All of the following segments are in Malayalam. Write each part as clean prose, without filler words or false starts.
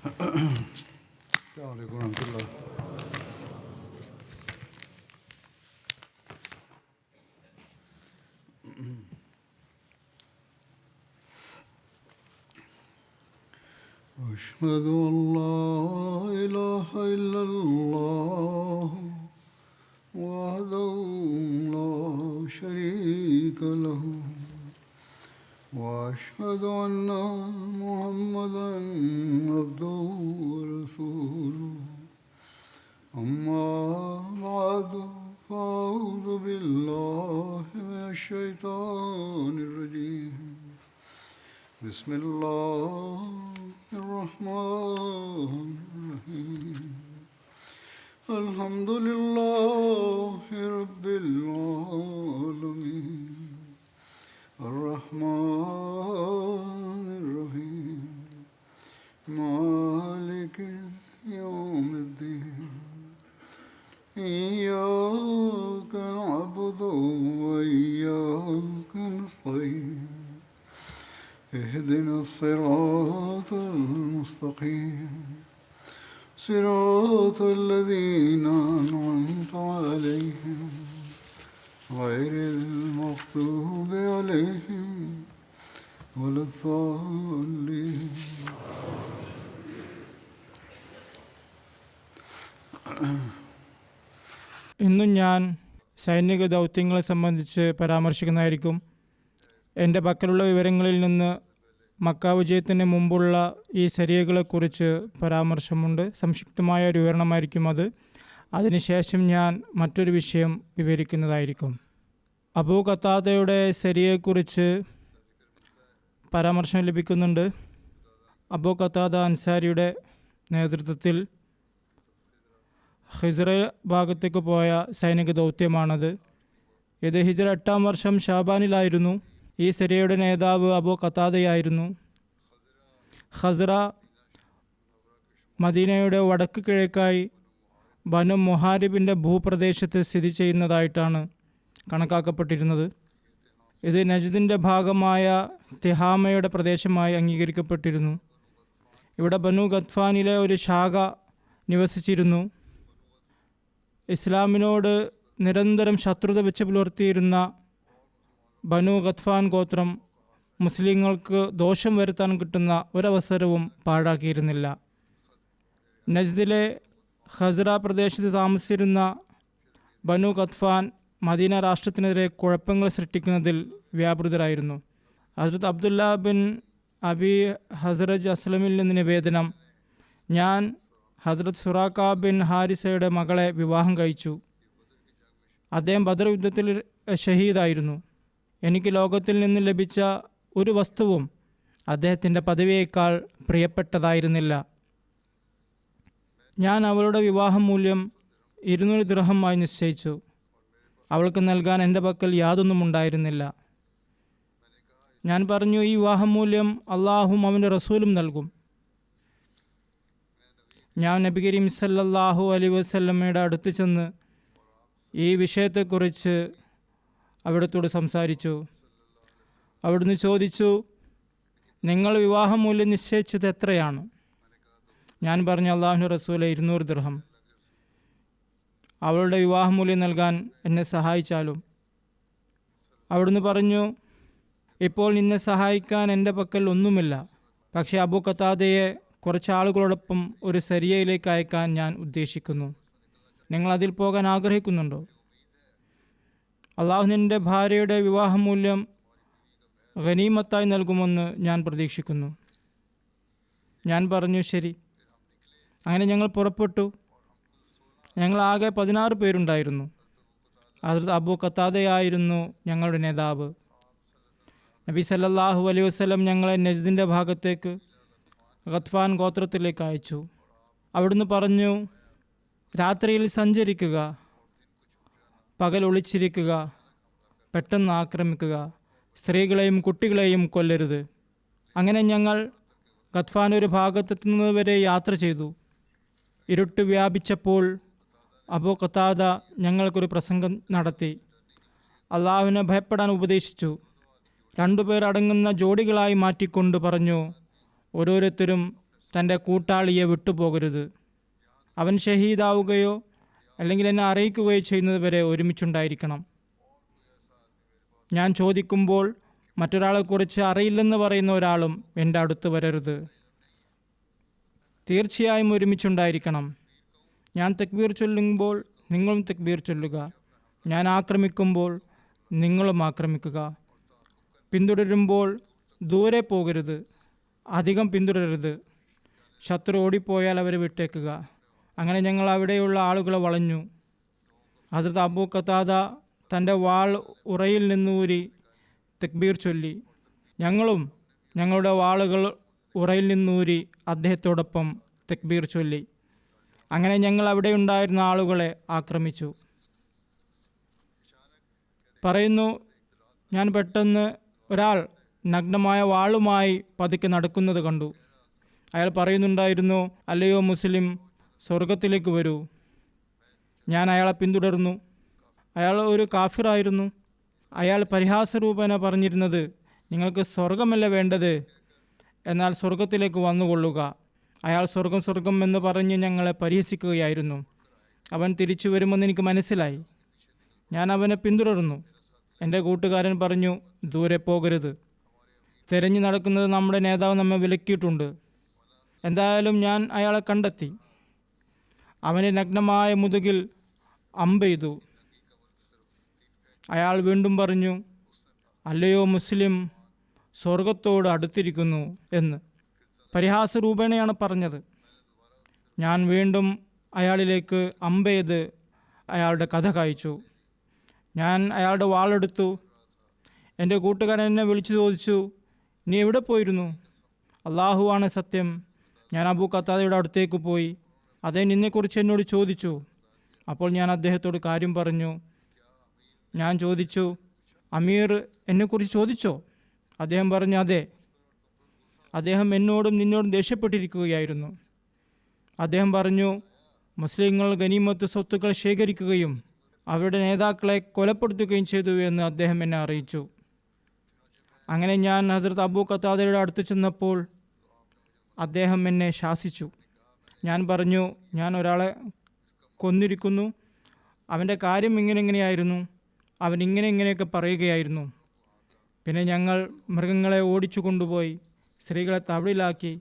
അസ്സലാമു അലൈക്കും വറഹ്മത്തുള്ളാഹി. أشهد أن لا إله إلا الله وحده لا شريك له وأشهد أن محمدا عبده ورسوله أما بعد فأعوذ بالله من الشيطان الرجيم بسم الله الرحمن الرحيم الحمد لله رب العالمين الرحمن الرحيم مالك يوم الدين إياك نعبد وإياك نستعين اهدنا الصراط المستقيم صراط الذين أنعمت عليهم غير المغضوب عليهم ولا الضالين. ഇന്നും ഞാൻ സൈനിക ദൗത്യങ്ങളെ സംബന്ധിച്ച് പരാമർശിക്കുന്നതായിരിക്കും. എൻ്റെ പക്കലുള്ള വിവരങ്ങളിൽ നിന്ന് മക്ക വിജയത്തിന് മുമ്പുള്ള ഈ സരിയകളെക്കുറിച്ച് പരാമർശമുണ്ട്. സംക്ഷിപ്തമായ ഒരു വിവരണമായിരിക്കും അത്. അതിനുശേഷം ഞാൻ മറ്റൊരു വിഷയം വിവരിക്കുന്നതായിരിക്കും. അബൂ ഖത്താദയുടെ സരിയയെക്കുറിച്ച് പരാമർശം ലഭിക്കുന്നുണ്ട്. അബൂ ഖത്താദ അൻസാരിയുടെ നേതൃത്വത്തിൽ ഹിജ്റ ഭാഗത്തേക്ക് പോയ സൈനിക ദൗത്യമാണത്. ഇത് ഹിജ്റ 8-ാം വർഷം ഷാബാനിലായിരുന്നു. ഈ സരിയയുടെ നേതാവ് അബൂ ഖത്താദയായിരുന്നു. ഖസ്റ മദീനയുടെ വടക്ക് കിഴക്കായി ബനു മുഹാരിബിൻ്റെ ഭൂപ്രദേശത്ത് സ്ഥിതി ചെയ്യുന്നതായിട്ടാണ് കണക്കാക്കപ്പെട്ടിരുന്നത്. ഇത് നജ്ദിൻ്റെ ഭാഗമായ തിഹാമയുടെ പ്രദേശമായി അംഗീകരിക്കപ്പെട്ടിരുന്നു. ഇവിടെ ബനു ഗത്ഫാനിലെ ഒരു ശാഖ നിവസിച്ചിരുന്നു. ഇസ്ലാമിനോട് നിരന്തരം ശത്രുത വെച്ച് പുലർത്തിയിരുന്ന ബനു ഗത്ഫാൻ ഗോത്രം മുസ്ലിങ്ങൾക്ക് ദോഷം വരുത്താൻ കിട്ടുന്ന ഒരവസരവും പാഴാക്കിയിരുന്നില്ല. നജ്ദിലെ ഖസ്റ പ്രദേശത്ത് താമസിച്ചിരുന്ന ബനു ഗത്ഫാൻ മദീന രാഷ്ട്രത്തിനെതിരെ കുഴപ്പങ്ങൾ സൃഷ്ടിക്കുന്നതിൽ വ്യാപൃതരായിരുന്നു. ഹസ്രത്ത് അബ്ദുല്ല ബിൻ അബി ഹസ്റജ് അസ്ലമിൽ നിന്ന് നിവേദനം: ഞാൻ ഹസ്രത്ത് സുറാഖ ബിൻ ഹാരിസയുടെ മകളെ വിവാഹം കഴിച്ചു. അദ്ദേഹം ബദർ യുദ്ധത്തിൽ ഷഹീദായിരുന്നു. എനിക്ക് ലോകത്തിൽ നിന്ന് ലഭിച്ച ഒരു വസ്തുവും അദ്ദേഹത്തിൻ്റെ പദവിയേക്കാൾ പ്രിയപ്പെട്ടതായിരുന്നില്ല. ഞാൻ അവളുടെ വിവാഹ മൂല്യം 200 ദിർഹമായി നിശ്ചയിച്ചു. അവൾക്ക് നൽകാൻ എൻ്റെ പക്കൽ യാതൊന്നും ഉണ്ടായിരുന്നില്ല. ഞാൻ പറഞ്ഞു, ഈ വിവാഹമൂല്യം അള്ളാഹും അവൻ്റെ റസൂലും നൽകും. ഞാൻ നബി കരീം സല്ലല്ലാഹു അലൈഹി വസല്ലമയുടെ അടുത്ത് ചെന്ന് ഈ വിഷയത്തെക്കുറിച്ച് അവിടത്തോട് സംസാരിച്ചു. അവിടുന്ന് ചോദിച്ചു, നിങ്ങൾ വിവാഹമൂല്യം നിശ്ചയിച്ചത് എത്രയാണ്? ഞാൻ പറഞ്ഞു, അള്ളാഹുവിൻ്റെ റസൂലെ 200 ദിർഹം. അവളുടെ വിവാഹമൂല്യം നൽകാൻ എന്നെ സഹായിച്ചാലും. അവിടുന്ന് പറഞ്ഞു, ഇപ്പോൾ നിന്നെ സഹായിക്കാൻ എൻ്റെ പക്കൽ ഒന്നുമില്ല. പക്ഷേ അബൂ ഖത്താദയെ കുറച്ച് ആളുകളോടൊപ്പം ഒരു സരിയയിലേക്ക് അയക്കാൻ ഞാൻ ഉദ്ദേശിക്കുന്നു. നിങ്ങൾ അതിൽ പോകാൻ ആഗ്രഹിക്കുന്നുണ്ടോ? അള്ളാഹുവിൻ്റെ ഭാര്യയുടെ വിവാഹമൂല്യം ഗനീമത്തായി നൽകുമെന്ന് ഞാൻ പ്രതീക്ഷിക്കുന്നു. ഞാൻ പറഞ്ഞു, ശരി. അങ്ങനെ ഞങ്ങൾ പുറപ്പെട്ടു. ഞങ്ങളാകെ 16 പേരുണ്ടായിരുന്നു. ഹസ്രത്ത് അബൂ ഖത്താദയായിരുന്നു ഞങ്ങളുടെ നേതാവ്. നബി സല്ലല്ലാഹു അലൈഹി വസല്ലം ഞങ്ങളെ നജ്ദിൻ്റെ ഭാഗത്തേക്ക് ഗത്ഫാൻ ഗോത്രത്തിലേക്ക് അയച്ചു. അവിടുന്ന് പറഞ്ഞു, രാത്രിയിൽ സഞ്ചരിക്കുക, പകൽ ഒളിച്ചിരിക്കുക, പെട്ടെന്ന് ആക്രമിക്കുക, സ്ത്രീകളെയും കുട്ടികളെയും കൊല്ലരുത്. അങ്ങനെ ഞങ്ങൾ ഗത്ഫാൻ ഒരു ഭാഗത്തെത്തുന്നതുവരെ യാത്ര ചെയ്തു. ഇരുട്ട് വ്യാപിച്ചപ്പോൾ അബൂ ഖത്താദ ഞങ്ങൾക്കൊരു പ്രസംഗം നടത്തി. അള്ളാഹുവിനെ ഭയപ്പെടാൻ ഉപദേശിച്ചു. 2 പേർ അടങ്ങുന്ന ജോഡികളായി മാറ്റിക്കൊണ്ട് പറഞ്ഞു, ഓരോരുത്തരും തൻ്റെ കൂട്ടാളിയെ വിട്ടുപോകരുത്. അവൻ ഷഹീദാവുകയോ അല്ലെങ്കിൽ എന്നെ അറിയിക്കുകയോ ചെയ്യുന്നത് വരെ ഒരുമിച്ചുണ്ടായിരിക്കണം. ഞാൻ ചോദിക്കുമ്പോൾ മറ്റൊരാളെക്കുറിച്ച് അറിയില്ലെന്ന് പറയുന്ന ഒരാളും എൻ്റെ അടുത്ത് വരരുത്. തീർച്ചയായും ഒരുമിച്ചുണ്ടായിരിക്കണം. ഞാൻ തക്ബീർ ചൊല്ലുമ്പോൾ നിങ്ങളും തക്ബീർ ചൊല്ലുക. ഞാൻ ആക്രമിക്കുമ്പോൾ നിങ്ങളും ആക്രമിക്കുക. പിന്തുടരുമ്പോൾ ദൂരെ പോകരുത്, അധികം പിന്തുടരരുത്. ശത്രു ഓടിപ്പോയാൽ അവരെ വിട്ടേക്കുക. അങ്ങനെ ഞങ്ങൾ അവിടെയുള്ള ആളുകളെ വളഞ്ഞു. ഹസ്രത്ത് അബൂ ഖതാദ തൻ്റെ വാൾ ഉറയിൽ നിന്നൂരി തക്ബീർ ചൊല്ലി. ഞങ്ങളും ഞങ്ങളുടെ വാളുകൾ ഉറയിൽ നിന്നൂരി അദ്ദേഹത്തോടൊപ്പം തക്ബീർ ചൊല്ലി. അങ്ങനെ ഞങ്ങൾ അവിടെ ഉണ്ടായിരുന്ന ആളുകളെ ആക്രമിച്ചു. പറയുന്നു, ഞാൻ പെട്ടെന്ന് ഒരാൾ നഗ്നമായ വാളുമായി പതുക്കെ നടക്കുന്നത് കണ്ടു. അയാൾ പറയുന്നുണ്ടായിരുന്നു, അല്ലയോ മുസ്ലിം, സ്വർഗത്തിലേക്ക് വരൂ. ഞാൻ അയാളെ പിന്തുടർന്നു. അയാൾ ഒരു കാഫിറായിരുന്നു. അയാൾ പരിഹാസരൂപേണ പറഞ്ഞിരുന്നത്, നിങ്ങൾക്ക് സ്വർഗമല്ല വേണ്ടത്, എന്നാൽ സ്വർഗത്തിലേക്ക് വന്നുകൊള്ളുക. അയാൾ സ്വർഗം സ്വർഗം എന്ന് പറഞ്ഞ് ഞങ്ങളെ പരിഹസിക്കുകയായിരുന്നു. അവൻ തിരിച്ചു വരുമെന്ന് എനിക്ക് മനസ്സിലായി. ഞാൻ അവനെ പിന്തുടർന്നു. എൻ്റെ കൂട്ടുകാരൻ പറഞ്ഞു, ദൂരെ പോകരുത്. തിരഞ്ഞു നടക്കുന്നത് നമ്മുടെ നേതാവ് നമ്മെ വിലക്കിയിട്ടുണ്ട്. എന്തായാലും ഞാൻ അയാളെ കണ്ടെത്തി. അവൻ്റെ നഗ്നമായ മുതുകിൽ അമ്പെയ്തു. അയാൾ വീണ്ടും പറഞ്ഞു, അല്ലയോ മുസ്ലിം, സ്വർഗത്തോട് അടുത്തിരിക്കുന്നു എന്ന് പരിഹാസരൂപേണയാണ് പറഞ്ഞത്. ഞാൻ വീണ്ടും അയാളിലേക്ക് അമ്പെയ്ത് അയാളുടെ കഥ കായ്ച്ചു. ഞാൻ അയാളുടെ വാളെടുത്തു. എൻ്റെ കൂട്ടുകാരൻ എന്നെ വിളിച്ചു ചോദിച്ചു, നീ എവിടെ പോയിരുന്നു? അള്ളാഹുവാണ് സത്യം. ഞാൻ അബൂ ഖതാദയുടെ അടുത്തേക്ക് പോയി. അദ്ദേഹം നിന്നെക്കുറിച്ച് എന്നോട് ചോദിച്ചു. അപ്പോൾ ഞാൻ അദ്ദേഹത്തോട് കാര്യം പറഞ്ഞു. ഞാൻ ചോദിച്ചു, അമീർ എന്നെക്കുറിച്ച് ചോദിച്ചോ? അദ്ദേഹം പറഞ്ഞു, അതെ. അദ്ദേഹം എന്നോടും നിന്നോടും ദേഷ്യപ്പെട്ടിരിക്കുകയായിരുന്നു. അദ്ദേഹം പറഞ്ഞു, മുസ്ലിങ്ങൾ ഗനീമത്ത് സ്വത്തുക്കൾ ശേഖരിക്കുകയും അവരുടെ നേതാക്കളെ കൊലപ്പെടുത്തുകയും ചെയ്തു എന്ന് അദ്ദേഹം എന്നെ അറിയിച്ചു. അങ്ങനെ ഞാൻ ഹസ്രത്ത് അബൂ ഖതാദയുടെ അടുത്ത് ചെന്നപ്പോൾ അദ്ദേഹം എന്നെ ശാസിച്ചു. ഞാൻ പറഞ്ഞു, ഞാൻ ഒരാളെ കൊന്നിരിക്കുന്നു. അവൻ്റെ കാര്യം ഇങ്ങനെയായിരുന്നു. അവൻ ഇങ്ങനെയൊക്കെ പറയുകയായിരുന്നു. പിന്നെ ഞങ്ങൾ മൃഗങ്ങളെ ഓടിച്ചു കൊണ്ടുപോയി സ്ത്രീകളെ തവിടിലാക്കി.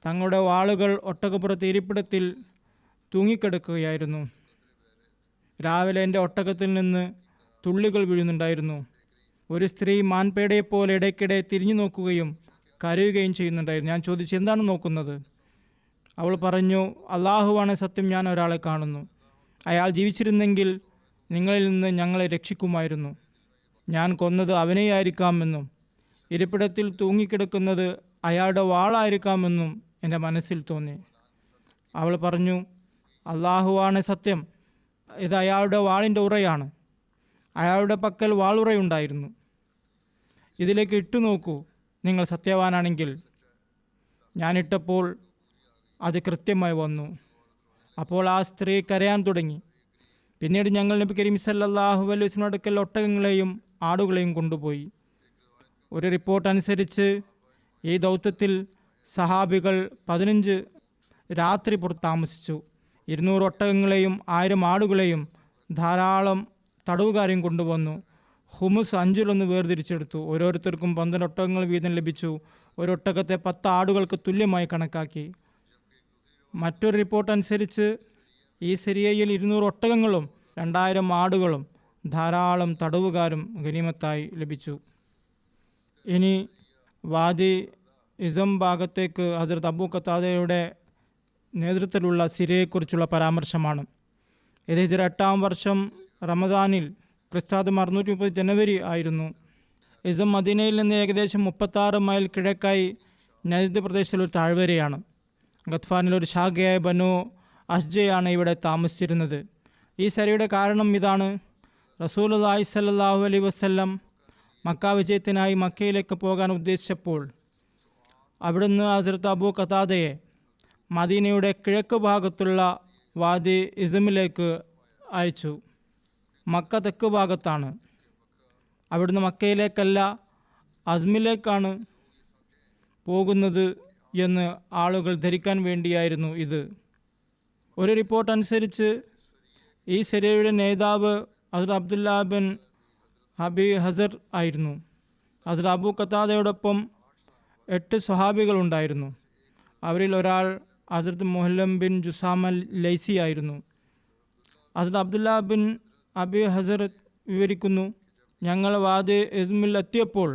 തങ്ങളുടെ വാളുകൾ ഒട്ടകപ്പുറത്ത് ഇരിപ്പിടത്തിൽ തൂങ്ങിക്കിടക്കുകയായിരുന്നു. രാവിലെ എൻ്റെ ഒട്ടകത്തിൽ നിന്ന് തുള്ളികൾ വീഴുന്നുണ്ടായിരുന്നു. ഒരു സ്ത്രീ മാൻപേടയെപ്പോലെ ഇടയ്ക്കിടെ തിരിഞ്ഞു നോക്കുകയും കരയുകയും ചെയ്യുന്നുണ്ടായിരുന്നു. ഞാൻ ചോദിച്ചു, എന്താണ് നോക്കുന്നത്? അവൾ പറഞ്ഞു, അള്ളാഹുവാണ് സത്യം, ഞാൻ ഒരാളെ കാണുന്നു. അയാൾ ജീവിച്ചിരുന്നെങ്കിൽ നിങ്ങളിൽ നിന്ന് ഞങ്ങളെ രക്ഷിക്കുമായിരുന്നു. ഞാൻ കൊന്നത് അവനെയായിരിക്കാമെന്നും ഇരിപ്പിടത്തിൽ തൂങ്ങിക്കിടക്കുന്നത് അയാളുടെ വാളായിരിക്കാമെന്നും എൻ്റെ മനസ്സിൽ തോന്നി. അവൾ പറഞ്ഞു, അള്ളാഹുവാണ് സത്യം, ഇത് അയാളുടെ വാളിൻ്റെ ഉറയാണ്. അയാളുടെ പക്കൽ വാളുറയുണ്ടായിരുന്നു. ഇതിലേക്ക് ഇട്ടു നോക്കൂ, നിങ്ങൾ സത്യവാനാണെങ്കിൽ. ഞാനിട്ടപ്പോൾ അത് കൃത്യമായി വന്നു. അപ്പോൾ ആ സ്ത്രീ കരയാൻ തുടങ്ങി. പിന്നീട് ഞങ്ങൾ നബി കരീം സല്ലല്ലാഹു അലൈഹി വസല്ലം അടുക്കൽ ഒട്ടകങ്ങളെയും ആടുകളെയും കൊണ്ടുപോയി. ഒരു റിപ്പോർട്ട് അനുസരിച്ച് ഈ ദൗത്യത്തിൽ സഹാബികൾ 15 രാത്രി പുറത്ത് താമസിച്ചു. 200 ഒട്ടകങ്ങളെയും 1000 ആടുകളെയും ധാരാളം തടവുകാരെയും കൊണ്ടുവന്നു. ഹുമുസ് 5-1 വേർതിരിച്ചെടുത്തു. ഓരോരുത്തർക്കും 12 ഒട്ടകങ്ങൾ വീതം ലഭിച്ചു. ഒരു ഒട്ടകത്തെ 10 ആടുകൾക്ക് തുല്യമായി കണക്കാക്കി. മറ്റൊരു റിപ്പോർട്ട് അനുസരിച്ച് ഈ സിറിയയിൽ 200 ഒട്ടകങ്ങളും 2000 ആടുകളും ധാരാളം തടവുകാരും ഗനീമത്തായി ലഭിച്ചു. ഇനി വാദി ഇസം ഭാഗത്തേക്ക് ഹസ്രത്ത് അബൂ ഖതാദയുടെ നേതൃത്വത്തിലുള്ള സിറിയയെക്കുറിച്ചുള്ള പരാമർശമാണ്. ഇത് ഹിജ്റ 8-ാം വർഷം റമദാനിൽ ക്രിസ്താബ്ദം 630 ജനുവരി ആയിരുന്നു. ഇസം മദീനയിൽ നിന്ന് ഏകദേശം 36 മൈൽ കിഴക്കായി നജ്ദ് പ്രദേശത്തിലൊരു താഴ്വരയാണ്. ഗത്ഫാനിലൊരു ശാഖയായ ബനു അഷ്ജയാണ് ഇവിടെ താമസിച്ചിരുന്നത്. ഈ സരിയുടെ കാരണം ഇതാണ്. റസൂലുള്ളാഹി സ്വല്ലല്ലാഹു അലൈഹി വസല്ലം മക്ക വിജയത്തിനായി മക്കയിലേക്ക് പോകാൻ ഉദ്ദേശിച്ചപ്പോൾ അവിടുന്ന് ഹസ്രത്ത് അബൂ ഖതാദയെ മദീനയുടെ കിഴക്ക് ഭാഗത്തുള്ള വാദി ഇസമിലേക്ക് അയച്ചു. മക്ക തെക്ക് ഭാഗത്താണ്. അവിടുന്ന് മക്കയിലേക്കല്ല അസ്മിലേക്കാണ് പോകുന്നത് എന്ന് ആളുകൾ ധരിക്കാൻ വേണ്ടിയായിരുന്നു ഇത്. ഒരു റിപ്പോർട്ട് അനുസരിച്ച് ഈ ശരീരയുടെ നേതാവ് ഹസ്രത്ത് അബ്ദുല്ല ബിൻ അബി ഹസർ ആയിരുന്നു. ഹസ്രത്ത് അബൂ ഖതാദയോടൊപ്പം 8 സ്വഹാബികളുണ്ടായിരുന്നു. അവരിൽ ഒരാൾ ഹസ്രത്ത് മുഹല്ലം ബിൻ ജുസാമ ലൈസി ആയിരുന്നു. ഹസ്രത്ത് അബ്ദുല്ല ബിൻ അബി ഹസർ വിവരിക്കുന്നു, ഞങ്ങൾ വാദി ഇസ്മിൽ എത്തിയപ്പോൾ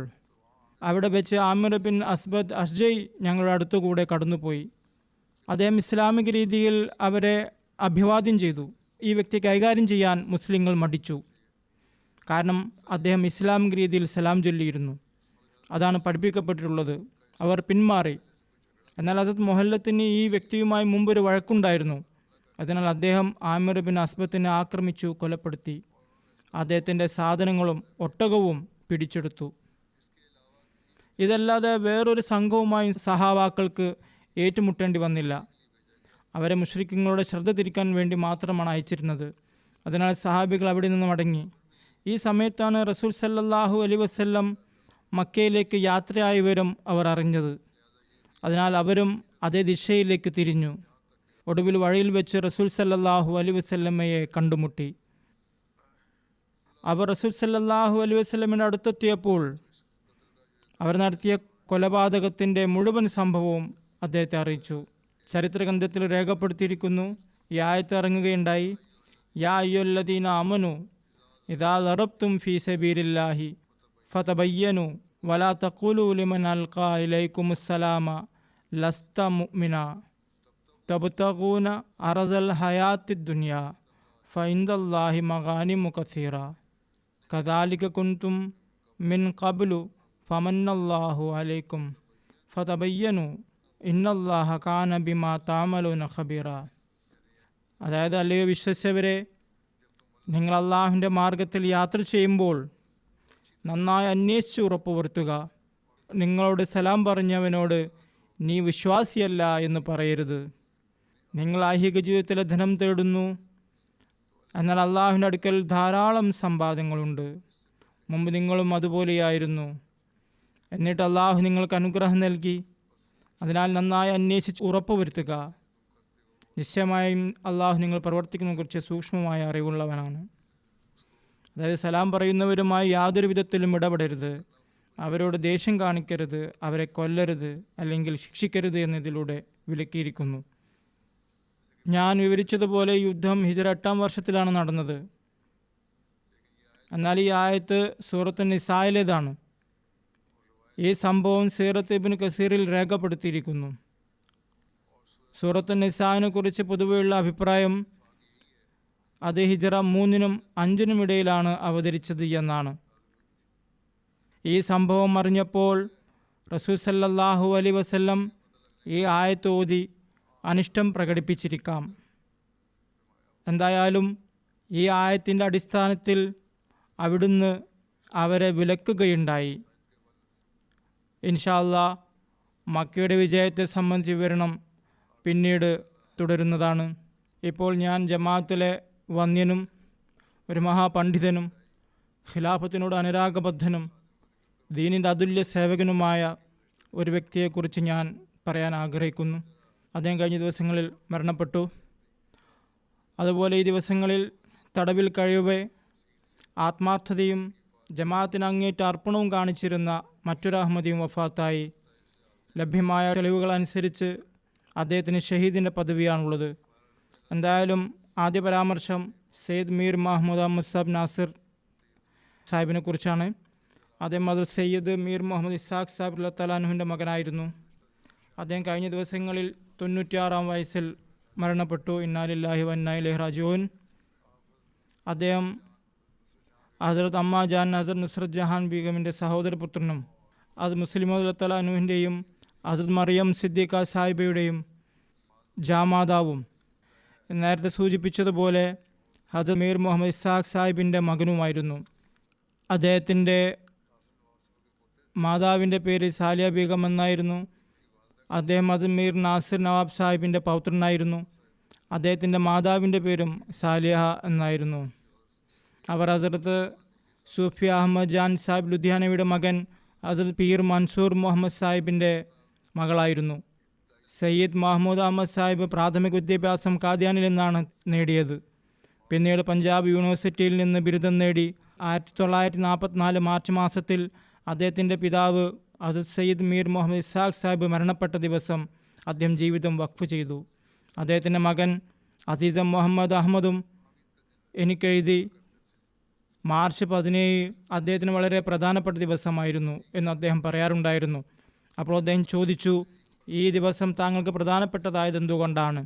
അവിടെ വെച്ച് ആമിർ ബിൻ അസ്ബദ് അഷ്ജയ് ഞങ്ങളുടെ അടുത്തുകൂടെ കടന്നുപോയി. അദ്ദേഹം ഇസ്ലാമിക രീതിയിൽ അവരെ അഭിവാദ്യം ചെയ്തു. ഈ വ്യക്തി കൈകാര്യം ചെയ്യാൻ മുസ്ലിങ്ങൾ മടിച്ചു. കാരണം അദ്ദേഹം ഇസ്ലാമിക രീതിയിൽ സലാം ചൊല്ലിയിരുന്നു. അതാണ് പഠിപ്പിക്കപ്പെട്ടിട്ടുള്ളത്. അവർ പിന്മാറി. എന്നാൽ ഹസ്രത്ത് മുഹല്ലത്തിന് ഈ വ്യക്തിയുമായി മുമ്പൊരു വഴക്കുണ്ടായിരുന്നു. അതിനാൽ അദ്ദേഹം ആമിർ ബിൻ അസ്ബത്തിനെ ആക്രമിച്ചു കൊലപ്പെടുത്തി. അദ്ദേഹത്തിൻ്റെ സാധനങ്ങളും ഒട്ടകവും പിടിച്ചെടുത്തു. ഇതല്ലാതെ വേറൊരു സംഘവുമായി സഹാബാക്കൾക്ക് ഏറ്റുമുട്ടേണ്ടി വന്നില്ല. അവരെ മുശ്രിക്കുകളുടെ ശ്രദ്ധ തിരിക്കാൻ വേണ്ടി മാത്രമാണ് അയച്ചിരുന്നത്. അതിനാൽ സഹാബികൾ അവിടെ നിന്ന് മടങ്ങി. ഈ സമയത്താണ് റസൂൽ സല്ലല്ലാഹു അലൈഹി വസല്ലം മക്കയിലേക്ക് യാത്രയായ വിവരം അവർ അറിഞ്ഞത്. അതിനാൽ അവരും അതേ ദിശയിലേക്ക് തിരിഞ്ഞു. ഒടുവിൽ വഴിയിൽ വെച്ച് റസൂൽ സല്ലല്ലാഹു അലൈഹി വസല്ലമയെ കണ്ടുമുട്ടി. അവർ റസൂൽ സല്ലല്ലാഹു അലൈഹി വസല്ലമിൻ്റെ അടുത്തെത്തിയപ്പോൾ അവർ നടത്തിയ കൊലപാതകത്തിൻ്റെ മുഴുവൻ സംഭവവും അദ്ദേഹത്തെ അറിയിച്ചു. ചരിത്രഗ്രന്ഥത്തിൽ രേഖപ്പെടുത്തിയിരിക്കുന്നു, ഈ ആയത്ത് ഇറങ്ങുകയുണ്ടായി, യാ അയ്യുല്ലദീന ആമനു ഇദാ ദറബ്തും ഫീ സബീലില്ലാഹി ഫതബയ്യനു വലാ തഖൂലു ലിമൻ അൽഖാ ഇലൈക്കുമുസ്സലാമ ലസ്ത മുഅ്മിന തബ്തഗൂന അറസൽ ഹയാത്തി ദുനിയ ഫഇൻദല്ലാഹി മഗാനിമു കസീറ കദാലിക കുൻതും മിൻ ഖബ്ലു ഫമന്നല്ലാഹു അലൈക്കും ഫതബയ്യനു ഇന്നല്ലാഹ കാന ബിമാ തഅമലൂന ഖബീറ. അതായത്, അല്ലയോ വിശ്വസിച്ചവരെ, നിങ്ങൾ അള്ളാഹുവിൻ്റെ മാർഗത്തിൽ യാത്ര ചെയ്യുമ്പോൾ നന്നായി അന്വേഷിച്ച് ഉറപ്പുവരുത്തുക. നിങ്ങളോട് സലാം പറഞ്ഞവനോട് നീ വിശ്വാസിയല്ല എന്ന് പറയരുത്. നിങ്ങൾ ഐഹിക ജീവിതത്തിലെ ധനം തേടുന്നു, എന്നാൽ അള്ളാഹുവിൻ്റെ അടുക്കൽ ധാരാളം സമ്പാദ്യങ്ങളുണ്ട്. മുമ്പ് നിങ്ങളും അതുപോലെയായിരുന്നു. എന്നിട്ട് അള്ളാഹു നിങ്ങൾക്ക് അനുഗ്രഹം നൽകി. അതിനാൽ നന്നായി അന്വേഷിച്ച് ഉറപ്പുവരുത്തുക. നിശ്ചയമായും അള്ളാഹു നിങ്ങൾ പ്രവർത്തിക്കുന്നതിനെക്കുറിച്ച് സൂക്ഷ്മമായ അറിവുള്ളവനാണ്. അതായത്, സലാം പറയുന്നവരുമായി യാതൊരു വിധത്തിലും ഇടപെടരുത്, അവരോട് ദേഷ്യം കാണിക്കരുത്, അവരെ കൊല്ലരുത് അല്ലെങ്കിൽ ശിക്ഷിക്കരുത് എന്നതിലൂടെ വിലക്കിയിരിക്കുന്നു. ഞാൻ വിവരിച്ചതുപോലെ യുദ്ധം ഹിജ്റ 8-ാം വർഷത്തിലാണ് നടന്നത്. എന്നാൽ ഈ ആയത്ത് സൂറത്ത് നിസായിലേതാണ്. ഈ സംഭവം സീറത്ത് ഇബ്നു കസീറിൽ രേഖപ്പെടുത്തിയിരിക്കുന്നു. സൂറത്ത് നിസായിനെ കുറിച്ച് പൊതുവെയുള്ള അഭിപ്രായം അത് ഹിജ്റ 3-നും 5-നും ഇടയിലാണ് അവതരിച്ചത് എന്നാണ്. ഈ സംഭവം അറിഞ്ഞപ്പോൾ റസൂൽ സല്ലല്ലാഹു അലൈഹി വസല്ലം ഈ ആയത്ത് ഓതി അനിഷ്ടം പ്രകടിപ്പിച്ചിരിക്കാം. എന്തായാലും ഈ ആയത്തിൻ്റെ അടിസ്ഥാനത്തിൽ അവിടുന്ന് അവരെ വിലക്കുകയുണ്ടായി. ഇൻഷാ അല്ലാഹ് മക്കയുടെ വിജയത്തെ സംബന്ധിച്ച് വിവരണം പിന്നീട് തുടരുന്നതാണ്. ഇപ്പോൾ ഞാൻ ജമാഅത്തിലെ വന്യനും ഒരു മഹാപണ്ഡിതനും ഖിലാഫത്തിനോട് അനുരാഗബദ്ധനും ദീനിൻ്റെ അതുല്യ സേവകനുമായ ഒരു വ്യക്തിയെക്കുറിച്ച് ഞാൻ പറയാൻ ആഗ്രഹിക്കുന്നു. അദ്ദേഹം കഴിഞ്ഞ ദിവസങ്ങളിൽ മരണപ്പെട്ടു. അതുപോലെ ഈ ദിവസങ്ങളിൽ തടവിൽ കഴിയവേ ആത്മാർത്ഥതയും ജമാഅത്തിന് അങ്ങേറ്റ അർപ്പണവും കാണിച്ചിരുന്ന മറ്റൊരു അഹമ്മദിയും വഫാത്തായി. ലഭ്യമായ തെളിവുകൾ അനുസരിച്ച് അദ്ദേഹത്തിന് ഷഹീദിൻ്റെ പദവിയാണുള്ളത്. എന്തായാലും ആദ്യ പരാമർശം സെയ്ദ് മീർ മുഹമ്മദ് അഹമ്മദ് സാബ് നാസിർ സാഹിബിനെ കുറിച്ചാണ്. അദ്ദേഹം അത് സയ്യിദ് മീർ മുഹമ്മദ് ഇസാഖ് സാഹിബ് റളിയല്ലാഹു തആല അൻഹുവിൻ്റെ മകനായിരുന്നു. അദ്ദേഹം കഴിഞ്ഞ ദിവസങ്ങളിൽ 96-ാം വയസ്സിൽ മരണപ്പെട്ടു. ഇന്നാ ലില്ലാഹി വ ഇന്നാ ഇലൈഹി റാജിഊൻ. അദ്ദേഹം ഹസ്രത്ത് അമ്മ ജാൻ ഹസ്രത്ത് നുസ്രത്ത് ജഹാൻ ബീഗമിൻ്റെ സഹോദരപുത്രനും അത് മുസ്ലിം റളിയല്ലാഹു തആല അൻഹുവിൻ്റെയും ഹസ്രത്ത് മറിയം സിദ്ദീഖ സാഹിബയുടെയും ജാമാതാവും നേരത്തെ സൂചിപ്പിച്ചതുപോലെ ഹസ്രത്ത് മീർ മുഹമ്മദ് ഇസാഖ് സാഹിബിൻ്റെ മകനുമായിരുന്നു. അദ്ദേഹത്തിൻ്റെ മാതാവിൻ്റെ പേര് സാലിയ ബീഗം എന്നായിരുന്നു. അദ്ദേഹം ഹസ്രത്ത് മീർ നാസിർ നവാബ് സാഹിബിൻ്റെ പൗത്രനായിരുന്നു. അദ്ദേഹത്തിൻ്റെ മാതാവിൻ്റെ പേരും സാലിഹ എന്നായിരുന്നു. അവർ ഹസ്രത്ത് സൂഫി അഹമ്മദ് ജാൻ സാഹിബ് ലുധിയാനയുടെ മകൻ ഹസ്രത്ത് പീർ മൻസൂർ മുഹമ്മദ് സാഹിബിൻ്റെ മകളായിരുന്നു. സയ്യിദ് മഹ്മൂദ് അഹമ്മദ് സാഹിബ് പ്രാഥമിക വിദ്യാഭ്യാസം കാദ്യാനിൽ നിന്നാണ് നേടിയത്. പിന്നീട് പഞ്ചാബ് യൂണിവേഴ്സിറ്റിയിൽ നിന്ന് ബിരുദം നേടി. 1944 മാർച്ച് മാസത്തിൽ അദ്ദേഹത്തിൻ്റെ പിതാവ് ഹസരത്ത് സയ്യിദ് മീർ മുഹമ്മദ് ഇസ്ഹാഖ് സാഹിബ് മരണപ്പെട്ട ദിവസം അദ്ദേഹം ജീവിതം വഖഫ് ചെയ്തു. അദ്ദേഹത്തിൻ്റെ മകൻ അസീസം മുഹമ്മദ് അഹമ്മദും എനിക്കെഴുതി മാർച്ച് 17 അദ്ദേഹത്തിന് വളരെ പ്രധാനപ്പെട്ട ദിവസമായിരുന്നു എന്ന് അദ്ദേഹം പറയാറുണ്ടായിരുന്നു. അപ്പോൾ അദ്ദേഹം ചോദിച്ചു, ഈ ദിവസം താങ്കൾക്ക് പ്രധാനപ്പെട്ടതായത് എന്തുകൊണ്ടാണ്?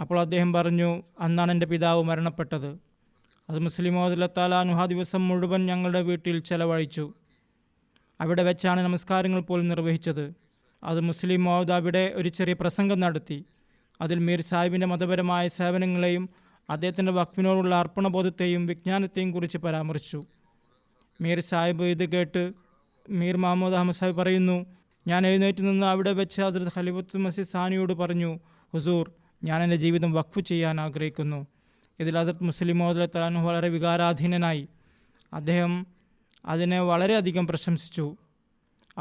അപ്പോൾ അദ്ദേഹം പറഞ്ഞു, അന്നാണ് എൻ്റെ പിതാവ് മരണപ്പെട്ടത്. അത് മുസ്ലിം മൗദ് തആലാഹു ആ ദിവസം മുഴുവൻ ഞങ്ങളുടെ വീട്ടിൽ ചെലവഴിച്ചു. അവിടെ വെച്ചാണ് നമസ്കാരങ്ങൾ പോലും നിർവഹിച്ചത്. അത് മുസ്ലിം മൗദ് അവിടെ ഒരു ചെറിയ പ്രസംഗം നടത്തി. അതിൽ മീർ സാഹിബിൻ്റെ മതപരമായ സേവനങ്ങളെയും അദ്ദേഹത്തിൻ്റെ വഖഫിനോടുള്ള അർപ്പണബോധത്തെയും വിജ്ഞാനത്തെയും കുറിച്ച് പരാമർശിച്ചു. മീർ സാഹിബ് ഇത് കേട്ട് മീർ മുഹമ്മദ് അഹമ്മദ് സാഹിബ് പറയുന്നു, ഞാൻ എഴുന്നേറ്റ് നിന്ന് അവിടെ വെച്ച് ഹസ്രത്ത് ഖലീഫത്തുൽ മസീഹ് സാനിയോട് പറഞ്ഞു, ഹുസൂർ, ഞാൻ എൻ്റെ ജീവിതം വഖഫ് ചെയ്യാൻ ആഗ്രഹിക്കുന്നു. ഇതിൽ ഹസ്രത്ത് മുസ്ലിം മൗദ് തആലാഹു വളരെ വികാരാധീനനായി. അദ്ദേഹം അതിനെ വളരെയധികം പ്രശംസിച്ചു.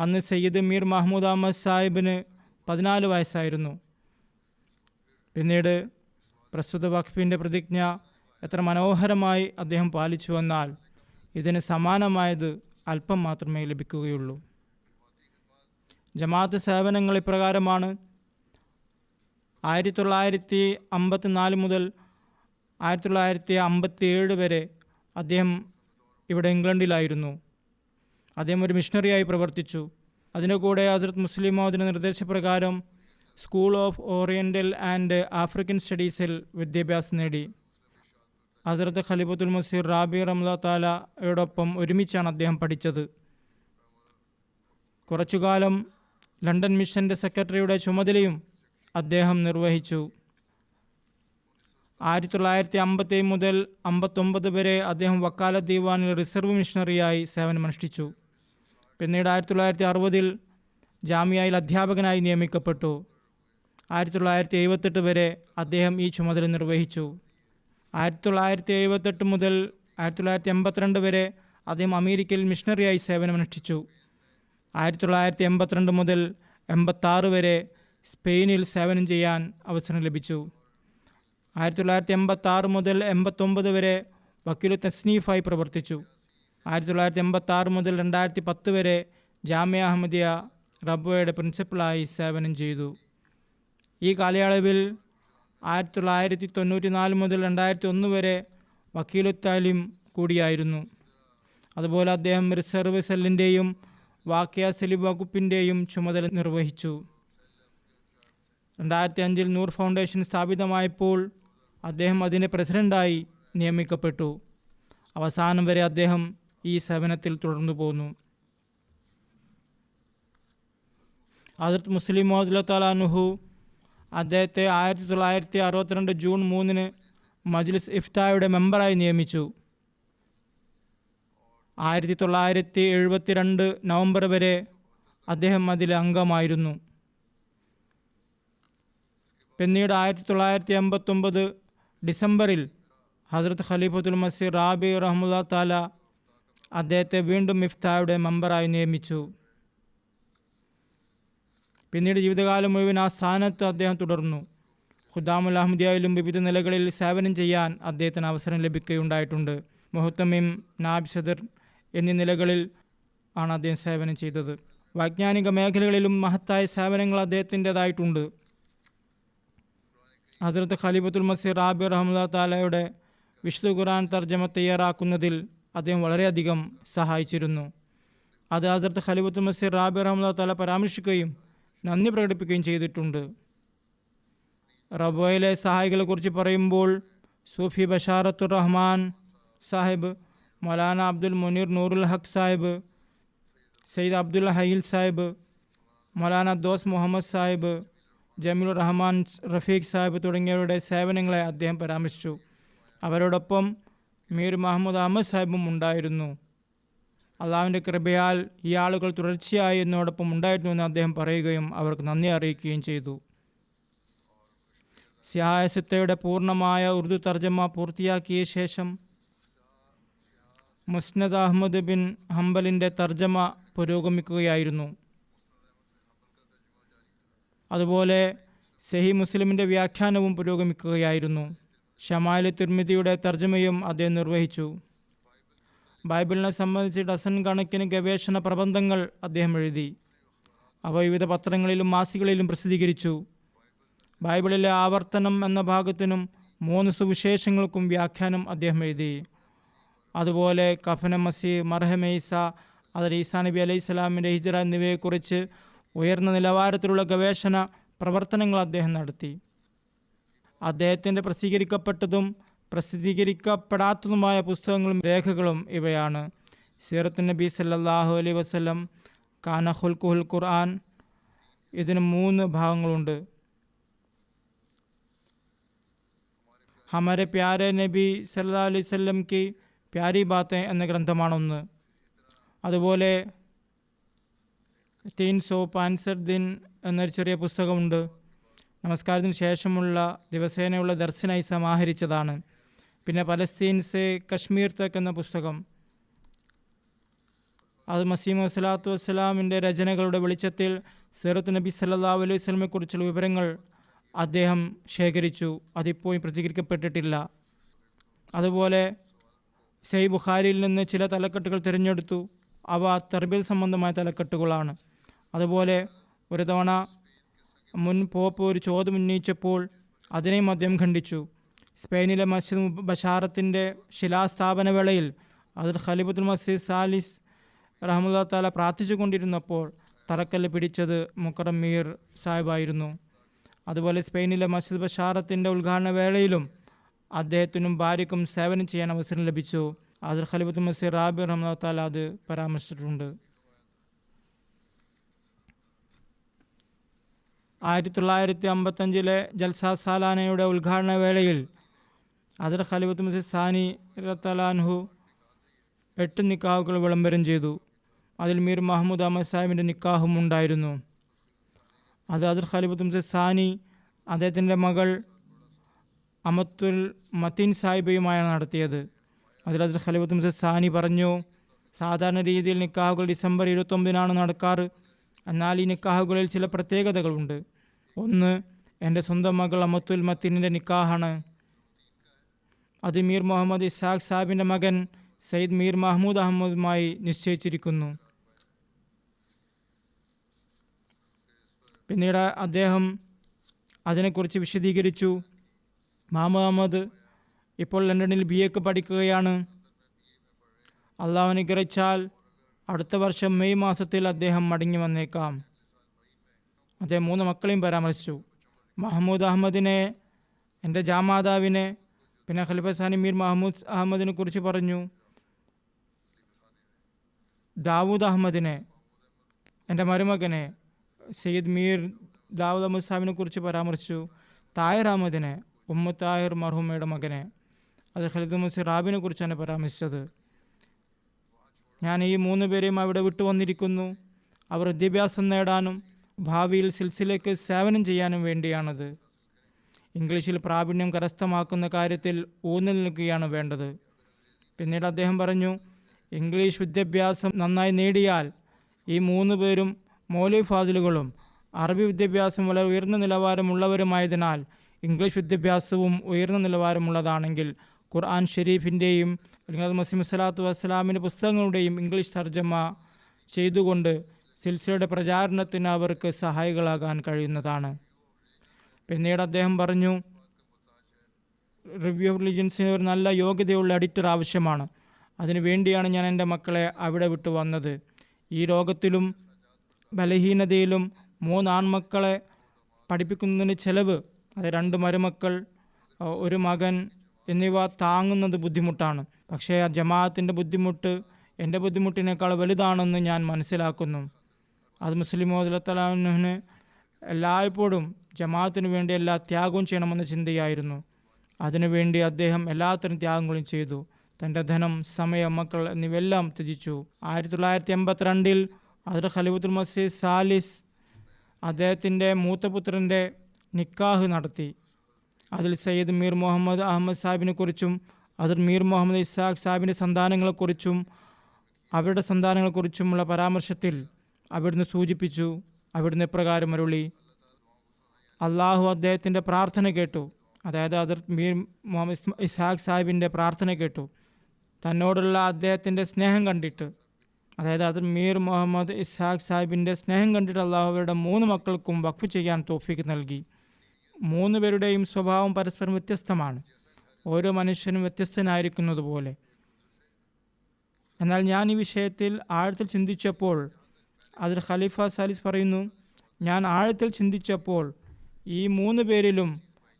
അന്ന് സയ്യിദ് മീർ മഹ്മൂദ് അഹമ്മദ് സാഹിബിന് 14 വയസ്സായിരുന്നു. പിന്നീട് പ്രസ്തുത വഖഫിൻ്റെ പ്രതിജ്ഞ എത്ര മനോഹരമായി അദ്ദേഹം പാലിച്ചു വന്നാൽ ഇതിന് സമാനമായത് അല്പം മാത്രമേ ലഭിക്കുകയുള്ളൂ. ജമാഅത്ത് സേവനങ്ങൾ ഇപ്രകാരമാണ്. 1954 മുതൽ 1957 വരെ അദ്ദേഹം ഇവിടെ ഇംഗ്ലണ്ടിലായിരുന്നു. അദ്ദേഹം ഒരു മിഷണറിയായി പ്രവർത്തിച്ചു. അതിൻ്റെ കൂടെ ഹസ്രത്ത് മുസ്ലിം മൗദിൻ്റെ നിർദ്ദേശപ്രകാരം school of oriental and African സ്റ്റഡീസിൽ വിദ്യാഭ്യാസം നേടി. ഹസ്രത്ത് ഖലീഫത്തുൽ മസീഹ് റാബി റഹ്മത്തുള്ളാഹി തആലയോടൊപ്പം ഒരുമിച്ചാണ് അദ്ദേഹം പഠിച്ചത്. കുറച്ചുകാലം ലണ്ടൻ മിഷൻ്റെ സെക്രട്ടറിയുടെ ചുമതലയും അദ്ദേഹം നിർവഹിച്ചു. 1957 മുതൽ 59 വരെ അദ്ദേഹം വക്കാലത്ത് ദീവാനിൽ റിസർവ് മിഷണറിയായി സേവനമനുഷ്ഠിച്ചു. പിന്നീട് 1960 ജാമിയയിൽ അധ്യാപകനായി നിയമിക്കപ്പെട്ടു. 1978 വരെ അദ്ദേഹം ഈ ചുമതല നിർവഹിച്ചു. 1978 മുതൽ 1982 വരെ അദ്ദേഹം അമേരിക്കയിൽ മിഷണറിയായി സേവനമനുഷ്ഠിച്ചു. 1982 മുതൽ 86 വരെ സ്പെയിനിൽ സേവനം ചെയ്യാൻ അവസരം ലഭിച്ചു. 1986 മുതൽ 89 വരെ വക്കീലു തസ്നീഫായി പ്രവർത്തിച്ചു. 1986 മുതൽ 2010 വരെ ജാമിയ അഹമ്മദിയ റബ്വയുടെ പ്രിൻസിപ്പലായി സേവനം ചെയ്തു. ഈ കാലയളവിൽ 1994 മുതൽ 2001 വരെ വക്കീലു താലിം കൂടിയായിരുന്നു. അതുപോലെ അദ്ദേഹം റിസർവ് സെല്ലിൻ്റെയും വാക്യ സെലിബ് വകുപ്പിൻ്റെയും ചുമതല നിർവഹിച്ചു. 2005 നൂർ ഫൗണ്ടേഷൻ സ്ഥാപിതമായപ്പോൾ അദ്ദേഹം അതിൻ്റെ പ്രസിഡൻ്റായി നിയമിക്കപ്പെട്ടു. അവസാനം വരെ അദ്ദേഹം ഈ സേവനത്തിൽ തുടർന്നു പോന്നു. ഹസ്രത്ത് മുസ്ലിം മൗദ് തആലാഹു അദ്ദേഹത്തെ 1962 ജൂൺ 3 മജ്ലിസ് ഇഫ്തായുടെ മെമ്പറായി നിയമിച്ചു. 1972 നവംബർ വരെ അദ്ദേഹം അതിൽ അംഗമായിരുന്നു. പിന്നീട് 1989 ഡിസംബറിൽ ഹസ്രത്ത് ഖലീഫത്തുൽ മസീഹ് റാബി റഹ്മത്തുള്ളാഹി തആല അദ്ദേഹത്തെ വീണ്ടും ഇഫ്തായുടെ മെമ്പറായി നിയമിച്ചു. പിന്നീട് ജീവിതകാലം മുഴുവൻ ആ സ്ഥാനത്ത് അദ്ദേഹം തുടർന്നു. ഖുദ്ദാമുൽ അഹമ്മദിയയിലും വിവിധ നിലകളിൽ സേവനം ചെയ്യാൻ അദ്ദേഹത്തിന് അവസരം ലഭിക്കുകയുണ്ടായിട്ടുണ്ട്. മുഹത്തമിം, നാബ് സദർ എന്നീ നിലകളിൽ ആണ് അദ്ദേഹം സേവനം ചെയ്തത്. വൈജ്ഞാനിക മേഖലകളിലും മഹത്തായ സേവനങ്ങൾ അദ്ദേഹത്തിൻ്റെതായിട്ടുണ്ട്. ഹസ്രത്ത് ഖലീഫത്തുൽ മസീഹ് റാബി റഹ്മത്തുള്ളാഹി തആലയുടെ വിശുദ്ധ ഖുർആൻ തർജ്ജമ തയ്യാറാക്കുന്നതിൽ അദ്ദേഹം വളരെയധികം സഹായിച്ചിരുന്നു. അത് ഹസ്രത്ത് ഖലീഫത്തുൽ മസീഹ് റാബി റഹ്മത്തുള്ളാഹി തആല പരാമർശിക്കുകയും നന്ദി പ്രകടിപ്പിക്കുകയും ചെയ്തിട്ടുണ്ട്. റബോയിലെ സഹായികളെക്കുറിച്ച് പറയുമ്പോൾ സൂഫി ബഷാറത്തുർ റഹ്മാൻ സാഹിബ്, മൗലാന അബ്ദുൽ മുനീർ നൂറുൽ ഹഖ് സാഹിബ്, സയ്യിദ് അബ്ദുൽ ഹയീൽ സാഹിബ്, മൗലാന ദോസ് മുഹമ്മദ് സാഹിബ്, ജമീലുർ റഹ്മാൻ റഫീഖ് സാഹിബ് തുടങ്ങിയവരുടെ സേവനങ്ങളെ അദ്ദേഹം പരാമർശിച്ചു. അവരോടൊപ്പം മീർ മുഹമ്മദ് അഹമ്മദ് സാഹിബും ഉണ്ടായിരുന്നു. അള്ളാഹുവിൻ്റെ കൃപയാൽ ഈ ആളുകൾ തുടർച്ചയായി എന്നോടൊപ്പം ഉണ്ടായിരുന്നു എന്ന് അദ്ദേഹം പറയുകയും അവർക്ക് നന്ദി അറിയിക്കുകയും ചെയ്തു. സിയാസത്തയുടെ പൂർണ്ണമായ ഉറുദു തർജ്ജമ പൂർത്തിയാക്കിയ ശേഷം മുസ്നദ് അഹമ്മദ് ബിൻ ഹംബലിൻ്റെ തർജ്ജമ പുരോഗമിക്കുകയായിരുന്നു. അതുപോലെ സഹി മുസ്ലിമിൻ്റെ വ്യാഖ്യാനവും പുരോഗമിക്കുകയായിരുന്നു. ഷമായിലെ തിർമിദിയുടെ തർജ്ജമയും അദ്ദേഹം നിർവഹിച്ചു. ബൈബിളിനെ സംബന്ധിച്ച് ഡസൻ കണക്കിന് ഗവേഷണ പ്രബന്ധങ്ങൾ അദ്ദേഹം എഴുതി. അവ വിവിധ പത്രങ്ങളിലും മാസികകളിലും പ്രസിദ്ധീകരിച്ചു. ബൈബിളിലെ ആവർത്തനം എന്ന ഭാഗത്തിനും 3 സുവിശേഷങ്ങൾക്കും വ്യാഖ്യാനം അദ്ദേഹം എഴുതി. അതുപോലെ കഫന മസീഹ്, മർഹമ ഈസ, അതിൽ ഈസാ നബി അലൈഹി സ്വലാമിൻ്റെ ഹിജ്റ എന്നിവയെക്കുറിച്ച് ഉയർന്ന നിലവാരത്തിലുള്ള ഗവേഷണ പ്രവർത്തനങ്ങൾ അദ്ദേഹം നടത്തി. അദ്ദേഹത്തിൻ്റെ പ്രസിദ്ധീകരിക്കപ്പെട്ടതും പ്രസിദ്ധീകരിക്കപ്പെടാത്തതുമായ പുസ്തകങ്ങളും രേഖകളും ഇവയാണ്: സീറത്തുൻ നബി സല്ലല്ലാഹു അലൈഹി വസല്ലം, കാന ഖുൽഖുൽ ഖുർആൻ. ഇതിന് 3 ഭാഗങ്ങളുണ്ട്. ഹമാരെ പ്യാരെ നബി സല്ലല്ലാഹു അലൈഹി വസല്ലം കി പ്യാരി ബാത്തെ എന്ന ഗ്രന്ഥമാണൊന്ന്. അതുപോലെ 365 ദിൻ എന്നൊരു ചെറിയ പുസ്തകമുണ്ട്. നമസ്കാരത്തിന് ശേഷമുള്ള ദിവസേനയുള്ള ദർശനായി സമാഹരിച്ചതാണ്. പിന്നെ പലസ്തീൻ സെ കശ്മീർ തക് എന്ന പുസ്തകം, അത് മസീഹ് സ്വലാത്തു വസ്സലാമിൻ്റെ രചനകളുടെ വെളിച്ചത്തിൽ സീറത്ത് നബി സല്ലല്ലാഹു അലൈഹി വസല്ലമയെ കുറിച്ചുള്ള വിവരങ്ങൾ അദ്ദേഹം ശേഖരിച്ചു. അതിപ്പോഴും പ്രസിദ്ധീകരിക്കപ്പെട്ടിട്ടില്ല. അതുപോലെ സഹീഹ് ബുഖാരിയിൽ നിന്ന് ചില തലക്കെട്ടുകൾ തിരഞ്ഞെടുത്തു. അവ തർബീയത്ത് സംബന്ധമായ തലക്കെട്ടുകളാണ്. അതുപോലെ ഒരു തവണ മുൻ പോപ്പ് ഒരു ചോദ്യം ഉന്നയിച്ചപ്പോൾ അതിനെയും അദ്ദേഹം ഖണ്ഡിച്ചു. സ്പെയിനിലെ മസ്ജിദ് ബഷാറത്തിൻ്റെ ശിലാസ്ഥാപന വേളയിൽ അതിൽ ഖലീഫത്തുൽ മസീഹ് സാലിസ് റഹ്മത്തുള്ളാഹി തആല പ്രാർത്ഥിച്ചു കൊണ്ടിരുന്നപ്പോൾ തറക്കല്ല് പിടിച്ചത് മുക്കറം മീർ സാഹിബായിരുന്നു. അതുപോലെ സ്പെയിനിലെ മസ്ജിദ് ബഷാറത്തിൻ്റെ ഉദ്ഘാടന വേളയിലും അദ്ദേഹത്തിനും ഭാര്യയ്ക്കും സേവനം ചെയ്യാൻ അവസരം ലഭിച്ചു. അതിൽ ഖലീഫത്തുൽ മസീഹ് റാബി റഹ്മത്തുള്ളാഹി തആല അത് പരാമർശിച്ചിട്ടുണ്ട്. 1955 ജൽസ സാലാനയുടെ ഉദ്ഘാടന വേളയിൽ അതിൽ ഖലീഫത്തുൽ മസീഹ് സാനി റളിയല്ലാഹു 8 നിക്കാഹുകൾ വിളംബരം ചെയ്തു. അതിൽ മീർ മുഹമ്മദ് അഹമ്മദ് സാഹിബിൻ്റെ നിക്കാഹും ഉണ്ടായിരുന്നു. അത് അതിൽ ഖലീഫത്തുൽ മസീഹ് സാനി അദ്ദേഹത്തിൻ്റെ മകൾ അമത്തുൽ മത്തീൻ സാഹിബയുമായാണ് നടത്തിയത്. അതിൽ ഖലീഫത്തുൽ മസീഹ് സാനി പറഞ്ഞു, സാധാരണ രീതിയിൽ നിക്കാഹുകൾ ഡിസംബർ 29-നാണ് നടക്കാറ്. എന്നാൽ ഈ നിക്കാഹുകളിൽ ചില പ്രത്യേകതകളുണ്ട്. ഒന്ന്, എൻ്റെ സ്വന്തം മകൾ അമത്തുൽ മത്തീനിൻ്റെ നിക്കാഹാണ്. അത് മീർ മുഹമ്മദ് ഇസ്ഹാഖ് സാഹിബിൻ്റെ മകൻ സയ്യിദ് മീർ മഹ്മൂദ് അഹമ്മദുമായി നിശ്ചയിച്ചിരിക്കുന്നു. പിന്നീട് അദ്ദേഹം അതിനെക്കുറിച്ച് വിശദീകരിച്ചു. മുഹമ്മദ് അഹമ്മദ് ഇപ്പോൾ ലണ്ടനിൽ BA പഠിക്കുകയാണ്. അള്ളാഹു അനുഗ്രഹിച്ചാൽ അടുത്ത വർഷം മെയ് മാസത്തിൽ അദ്ദേഹം മടങ്ങി വന്നേക്കാം. അദ്ദേഹം 3 മക്കളെയും പരാമർശിച്ചു. മഹ്മൂദ് അഹമ്മദിനെ, എൻ്റെ ജാമാതാവിനെ, പിന്നെ ഖലീഫ സാനി മീർ മഹ്മൂദ് അഹമ്മദിനെ കുറിച്ച് പറഞ്ഞു. ദാവൂദ് അഹമ്മദിനെ, എൻ്റെ മരുമകനെ സയ്യിദ് മീർ ദാവൂദ് അഹമ്മദ് സാഹിബിനെ കുറിച്ച് പരാമർശിച്ചു. താഹിർ അഹമ്മദിനെ, താഹിർ മർഹൂമയുടെ മകനെ, അത് ഖലീഫത്തുൽ മസീഹ് റാബിനെ കുറിച്ചാണ് പരാമർശിച്ചത്. ഞാൻ ഈ 3 പേരെയും അവിടെ വിട്ടുവന്നിരിക്കുന്നു. അവർ വിദ്യാഭ്യാസം നേടാനും ഭാവിയിൽ സിൽസിലയ്ക്ക് സേവനം ചെയ്യാനും വേണ്ടിയാണത്. ഇംഗ്ലീഷിൽ പ്രാവീണ്യം കരസ്ഥമാക്കുന്ന കാര്യത്തിൽ ഊന്നൽ നൽകുകയാണ് വേണ്ടത്. പിന്നീട് അദ്ദേഹം പറഞ്ഞു, ഇംഗ്ലീഷ് വിദ്യാഭ്യാസം നന്നായി നേടിയാൽ ഈ 3 പേരും മൗലവി ഫാസിലുകളും അറബി വിദ്യാഭ്യാസം വളരെ ഉയർന്ന നിലവാരമുള്ളവരുമായതിനാൽ ഇംഗ്ലീഷ് വിദ്യാഭ്യാസവും ഉയർന്ന നിലവാരമുള്ളതാണെങ്കിൽ ഖുർആൻ ഷരീഫിൻ്റെയും അല്ലെങ്കിൽ മസീഹ് സ്വലാത്തു വസ്സലാമിൻ്റെ പുസ്തകങ്ങളുടെയും ഇംഗ്ലീഷ് തർജ്ജമ ചെയ്തുകൊണ്ട് സിൽസിലയുടെ പ്രചാരണത്തിന് അവർക്ക് സഹായികളാകാൻ കഴിയുന്നതാണ്. പിന്നീട് അദ്ദേഹം പറഞ്ഞു, റിവ്യൂ ഓഫ് റിലിജൻസിന് ഒരു നല്ല യോഗ്യതയുള്ള എഡിറ്റർ ആവശ്യമാണ്. അതിനു വേണ്ടിയാണ് ഞാൻ എൻ്റെ മക്കളെ അവിടെ വിട്ടു വന്നത്. ഈ രോഗത്തിലും ബലഹീനതയിലും 3 ആൺമക്കളെ പഠിപ്പിക്കുന്നതിന് ചെലവ്, അത് 2 മരുമക്കൾ, 1 മകൻ എന്നിവ താങ്ങുന്നത് ബുദ്ധിമുട്ടാണ്. പക്ഷേ ആ ജമാഅത്തിൻ്റെ ബുദ്ധിമുട്ട് എൻ്റെ ബുദ്ധിമുട്ടിനേക്കാൾ വലുതാണെന്ന് ഞാൻ മനസ്സിലാക്കുന്നു. അത് മുസ്ലിം മോദലത്തലാഹുവിന് എല്ലായ്പ്പോഴും ജമാഅത്തിന് വേണ്ടി എല്ലാ ത്യാഗവും ചെയ്യണമെന്ന ചിന്തയായിരുന്നു. അതിനുവേണ്ടി അദ്ദേഹം എല്ലാത്തരം ത്യാഗങ്ങളും ചെയ്തു. തൻ്റെ ധനം, സമയം, മക്കൾ എന്നിവയെല്ലാം ത്യജിച്ചു. 1982 അതിൽ ഖലീഫത്തുൽ മസീഹ് സാലിസ് അദ്ദേഹത്തിൻ്റെ മൂത്തപുത്രൻ്റെ നിക്കാഹ് നടത്തി. അതിൽ സയ്യിദ് മീർ മുഹമ്മദ് അഹമ്മദ് സാഹിബിനെ കുറിച്ചും അതിൽ മീർ മുഹമ്മദ് ഇസ്ഹാഖ് സാഹിബിൻ്റെ സന്താനങ്ങളെക്കുറിച്ചും അവരുടെ സന്താനങ്ങളെക്കുറിച്ചുമുള്ള പരാമർശത്തിൽ അവിടുന്ന് സൂചിപ്പിച്ചു. അവിടുന്ന് ഇപ്രകാരം അരുളി, അള്ളാഹു അദ്ദേഹത്തിൻ്റെ പ്രാർത്ഥന കേട്ടു. അതായത് ഹദരത്ത് മീർ മുഹമ്മദ് ഇസ്ഹാഖ് സാഹിബിൻ്റെ പ്രാർത്ഥന കേട്ടു. തന്നോടുള്ള അദ്ദേഹത്തിൻ്റെ സ്നേഹം കണ്ടിട്ട്, അതായത് ഹദരത്ത് മീർ മുഹമ്മദ് ഇസ്ഹാഖ് സാഹിബിൻ്റെ സ്നേഹം കണ്ടിട്ട് അള്ളാഹു അവരുടെ 3 മക്കൾക്കും വഖഫ് ചെയ്യാൻ തൗഫീഖ് നൽകി. 3 പേരുടെയും സ്വഭാവം പരസ്പരം വ്യത്യസ്തമാണ്, ഓരോ മനുഷ്യനും വ്യത്യസ്തനായിരിക്കുന്നത് പോലെ. എന്നാൽ ഞാൻ ഈ വിഷയത്തിൽ ആഴത്തിൽ ചിന്തിച്ചപ്പോൾ, അതിൽ ഖലീഫ സാലിസ് പറയുന്നു, ഞാൻ ആഴത്തിൽ ചിന്തിച്ചപ്പോൾ ഈ 3 പേരിലും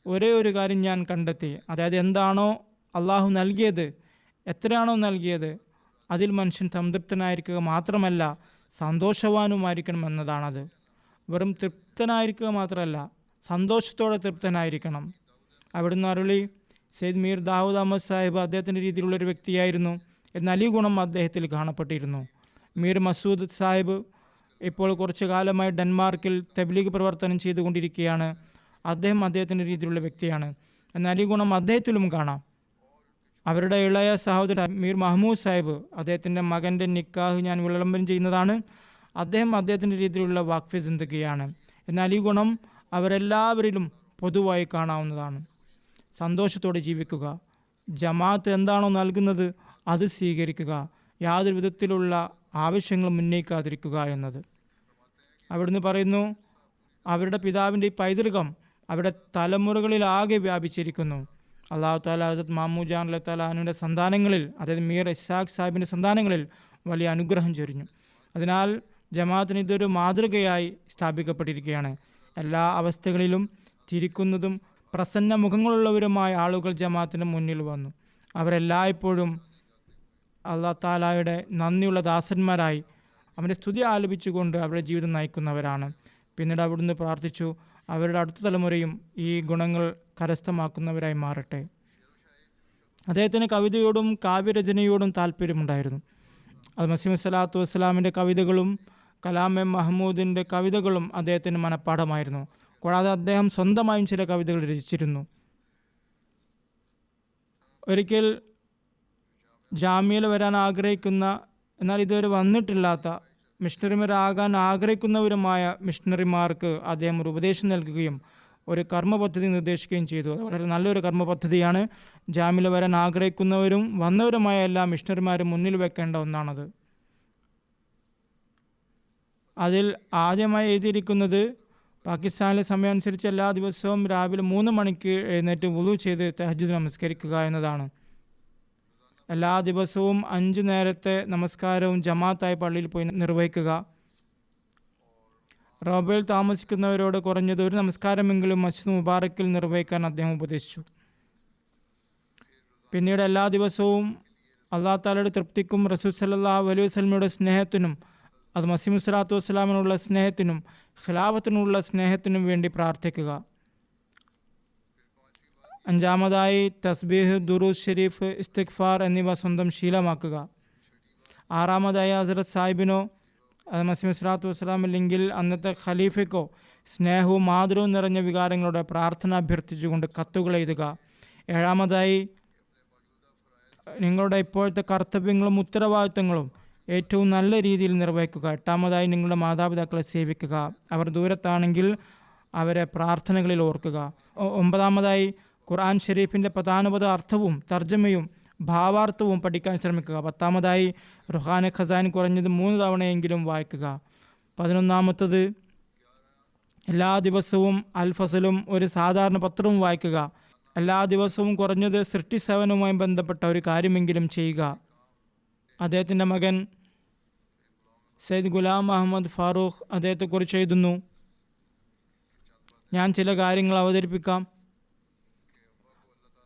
ഒരേ ഒരു കാര്യം ഞാൻ കണ്ടെത്തി. അതായത് എന്താണോ അള്ളാഹു നൽകിയത്, എത്രയാണോ നൽകിയത്, അതിൽ മനുഷ്യൻ സംതൃപ്തനായിരിക്കുക മാത്രമല്ല സന്തോഷവാനുമായിരിക്കണം എന്നതാണത്. വെറും തൃപ്തനായിരിക്കുക മാത്രമല്ല, സന്തോഷത്തോടെ തൃപ്തനായിരിക്കണം. അവിടുന്ന് അരുളി, സെയ്ദ് മീർ ദാവൂദ് അഹമ്മദ് സാഹിബ് അദ്ദേഹത്തിൻ്റെ രീതിയിലുള്ളൊരു വ്യക്തിയായിരുന്നു. എന്നാൽ ഈ ഗുണം അദ്ദേഹത്തിൽ കാണപ്പെട്ടിരുന്നു. മീർ മസൂദ് സാഹിബ് ഇപ്പോൾ കുറച്ചു കാലമായി ഡെൻമാർക്കിൽ തബ്ലീഗ് പ്രവർത്തനം ചെയ്തുകൊണ്ടിരിക്കുകയാണ്. അദ്ദേഹത്തിൻ്റെ രീതിയിലുള്ള വ്യക്തിയാണ്. എന്നാൽ ഈ ഗുണം അദ്ദേഹത്തിലും കാണാം. അവരുടെ ഇളയ സഹോദരൻ മീർ മഹ്മൂദ് സാഹിബ്, അദ്ദേഹത്തിൻ്റെ മകൻ്റെ നിക്കാഹ് ഞാൻ വിളംബരം ചെയ്യുന്നതാണ്. അദ്ദേഹത്തിൻ്റെ രീതിയിലുള്ള വഖഫ് സിന്ദഗിയാണ്. എന്നാൽ ഈ ഗുണം അവരെല്ലാവരിലും പൊതുവായി കാണാവുന്നതാണ്. സന്തോഷത്തോടെ ജീവിക്കുക, ജമാഅത്ത് എന്താണോ നൽകുന്നത് അത് സ്വീകരിക്കുക, യാതൊരു വിധത്തിലുള്ള ആവശ്യങ്ങളും ഉന്നയിക്കാതിരിക്കുക എന്നത്. അവിടുന്ന് പറയുന്നു, അവരുടെ പിതാവിൻ്റെ ഈ പൈതൃകം അവരുടെ തലമുറകളിലാകെ വ്യാപിച്ചിരിക്കുന്നു. അള്ളാഹു താല ഹസരത്ത് മാമൂദ് ജാൻ അല്ലാഹു താല അനുവിൻ്റെ സന്താനങ്ങളിൽ, അതായത് മീർ ഇസ്ഹാഖ് സാഹിബിൻ്റെ സന്താനങ്ങളിൽ വലിയ അനുഗ്രഹം ചൊരിഞ്ഞു. അതിനാൽ ജമാഅത്തിന് ഇതൊരു മാതൃകയായി സ്ഥാപിക്കപ്പെട്ടിരിക്കുകയാണ്. എല്ലാ അവസ്ഥകളിലും ചിരിക്കുന്നതും പ്രസന്ന മുഖങ്ങളുള്ളവരുമായ ആളുകൾ ജമാഅത്തിന് മുന്നിൽ വന്നു. അവരെല്ലായ്പ്പോഴും അള്ളാഹു താലായുടെ നന്ദിയുള്ള ദാസന്മാരായി അവൻ്റെ സ്തുതി ആലപിച്ചുകൊണ്ട് അവരുടെ ജീവിതം നയിക്കുന്നവരാണ്. പിന്നീട് അവിടുന്ന് പ്രാർത്ഥിച്ചു, അവരുടെ അടുത്ത തലമുറയും ഈ ഗുണങ്ങൾ കരസ്ഥമാക്കുന്നവരായി മാറട്ടെ. അദ്ദേഹത്തിന് കവിതയോടും കാവ്യരചനയോടും താല്പര്യമുണ്ടായിരുന്നു. അത് മസീഹ് സ്വലാത്തു വസ്സലാമിൻ്റെ കവിതകളും കലാം എം മഹ്മൂദിൻ്റെ കവിതകളും അദ്ദേഹത്തിന് മനഃപ്പാഠമായിരുന്നു. കൂടാതെ അദ്ദേഹം സ്വന്തമായും ചില കവിതകൾ രചിച്ചിരുന്നു. ഒരിക്കൽ ജാമ്യയിൽ വരാൻ ആഗ്രഹിക്കുന്ന, എന്നാൽ ഇതുവരെ വന്നിട്ടില്ലാത്ത മിഷണറിമാരാകാൻ ആഗ്രഹിക്കുന്നവരുമായ മിഷണറിമാർക്ക് അദ്ദേഹം ഒരു ഉപദേശം നൽകുകയും ഒരു കർമ്മപദ്ധതി നിർദ്ദേശിക്കുകയും ചെയ്തു. വളരെ നല്ലൊരു കർമ്മപദ്ധതിയാണ്. ജാമ്യയിൽ വരാൻ ആഗ്രഹിക്കുന്നവരും വന്നവരുമായ എല്ലാ മിഷണറിമാരും മുന്നിൽ വെക്കേണ്ട ഒന്നാണത്. അതിൽ ആദ്യമായി എഴുതിയിരിക്കുന്നത്, പാകിസ്ഥാനിലെ സമയം അനുസരിച്ച് എല്ലാ ദിവസവും രാവിലെ 3 മണിക്ക് എഴുന്നേറ്റ് വുളു ചെയ്ത് തഹജ്ജുദ് നമസ്കരിക്കുക എന്നതാണ്. എല്ലാ ദിവസവും 5 നേരത്തെ നമസ്കാരവും ജമാഅത്തായി പള്ളിയിൽ പോയി നിർവഹിക്കുക. റോബയിൽ താമസിക്കുന്നവരോട് കുറഞ്ഞത് ഒരു നമസ്കാരമെങ്കിലും മസ്ജിദ് മുബാറക്കിൽ നിർവഹിക്കാൻ അദ്ദേഹം ഉപദേശിച്ചു. പിന്നീട് എല്ലാ ദിവസവും അള്ളാഹു താലയുടെ തൃപ്തിക്കും റസൂൽ സല്ലല്ലാഹു അലൈഹി വസല്ലമയുടെ സ്നേഹത്തിനും, അത് മസീഹ് സ്വലാത്തു വസ്സലാമിനുള്ള സ്നേഹത്തിനും ഖിലാഫത്തിനുള്ള സ്നേഹത്തിനും വേണ്ടി പ്രാർത്ഥിക്കുക. 5-മതായി തസ്ബീഹ്, ദുറൂദ് ഷരീഫ്, ഇസ്തിഗ്ഫാർ എന്നിവ സ്വന്തം ശീലമാക്കുക. 6-മതായി ഹസ്രത്ത് സാഹിബിനോ മസീഹ് സ്വലാത്തു വസ്സലാം അല്ലെങ്കിൽ അന്നത്തെ ഖലീഫയ്ക്കോ സ്നേഹവും ആദരവും നിറഞ്ഞ വികാരങ്ങളുടെ പ്രാർത്ഥന അഭ്യർത്ഥിച്ചുകൊണ്ട് കത്തുകൾ എഴുതുക. 7-മതായി നിങ്ങളുടെ ഇപ്പോഴത്തെ കർത്തവ്യങ്ങളും ഉത്തരവാദിത്തങ്ങളും ഏറ്റവും നല്ല രീതിയിൽ നിർവഹിക്കുക. 8-മതായി നിങ്ങളുടെ മാതാപിതാക്കളെ സേവിക്കുക. അവർ ദൂരത്താണെങ്കിൽ അവരെ പ്രാർത്ഥനകളിൽ ഓർക്കുക. 9-മതായി ഖുർആൻ ഷരീഫിൻ്റെ പ്രധാനപത അർത്ഥവും തർജ്ജമയും ഭാവാർത്ഥവും പഠിക്കാൻ ശ്രമിക്കുക. 10-മതായി റുഹാനെ ഖസാൻ കുറഞ്ഞത് 3 തവണയെങ്കിലും വായിക്കുക. 11-മത്തത് എല്ലാ ദിവസവും അൽ ഫസലും ഒരു സാധാരണ പത്രവും വായിക്കുക. എല്ലാ ദിവസവും കുറഞ്ഞത് സൃഷ്ടിസേവനവുമായി ബന്ധപ്പെട്ട ഒരു കാര്യമെങ്കിലും ചെയ്യുക. അദ്ദേഹത്തിൻ്റെ മകൻ സയ്യിദ് ഗുലാം അഹമ്മദ് ഫാറൂഖ് അദ്ദേഹത്തെക്കുറിച്ച് എഴുതുന്നു, ഞാൻ ചില കാര്യങ്ങൾ അവതരിപ്പിക്കാം.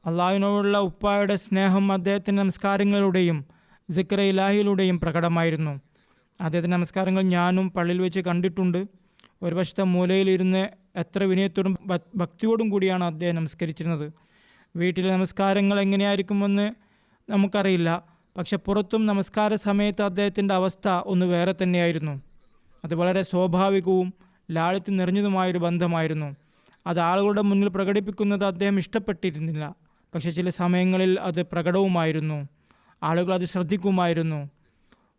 അള്ളാഹുവിനോടുള്ള ഉപ്പായുടെ സ്നേഹം അദ്ദേഹത്തിൻ്റെ നമസ്കാരങ്ങളിലൂടെയും സിക്ര ഇലാഹിയിലൂടെയും പ്രകടമായിരുന്നു. അദ്ദേഹത്തിൻ്റെ നമസ്കാരങ്ങൾ ഞാനും പള്ളിയിൽ വെച്ച് കണ്ടിട്ടുണ്ട്. ഒരു വശത്തെ മൂലയിലിരുന്ന് എത്ര വിനയത്തോടും ഭക്തിയോടും കൂടിയാണ് അദ്ദേഹം നമസ്കരിച്ചിരുന്നത്. വീട്ടിലെ നമസ്കാരങ്ങൾ എങ്ങനെയായിരിക്കുമെന്ന് നമുക്കറിയില്ല. പക്ഷെ പുറത്തും നമസ്കാര സമയത്ത് അദ്ദേഹത്തിൻ്റെ അവസ്ഥ ഒന്ന് വേറെ തന്നെയായിരുന്നു. അത് വളരെ സ്വാഭാവികവും ലാളിത്യം നിറഞ്ഞതുമായൊരു ബന്ധമായിരുന്നു. അത് ആളുകളുടെ മുന്നിൽ പ്രകടിപ്പിക്കുന്നത് അദ്ദേഹം ഇഷ്ടപ്പെട്ടിരുന്നില്ല. പക്ഷെ ചില സമയങ്ങളിൽ അത് പ്രകടവുമായിരുന്നു. ആളുകൾ അത് ശ്രദ്ധിക്കുമായിരുന്നു.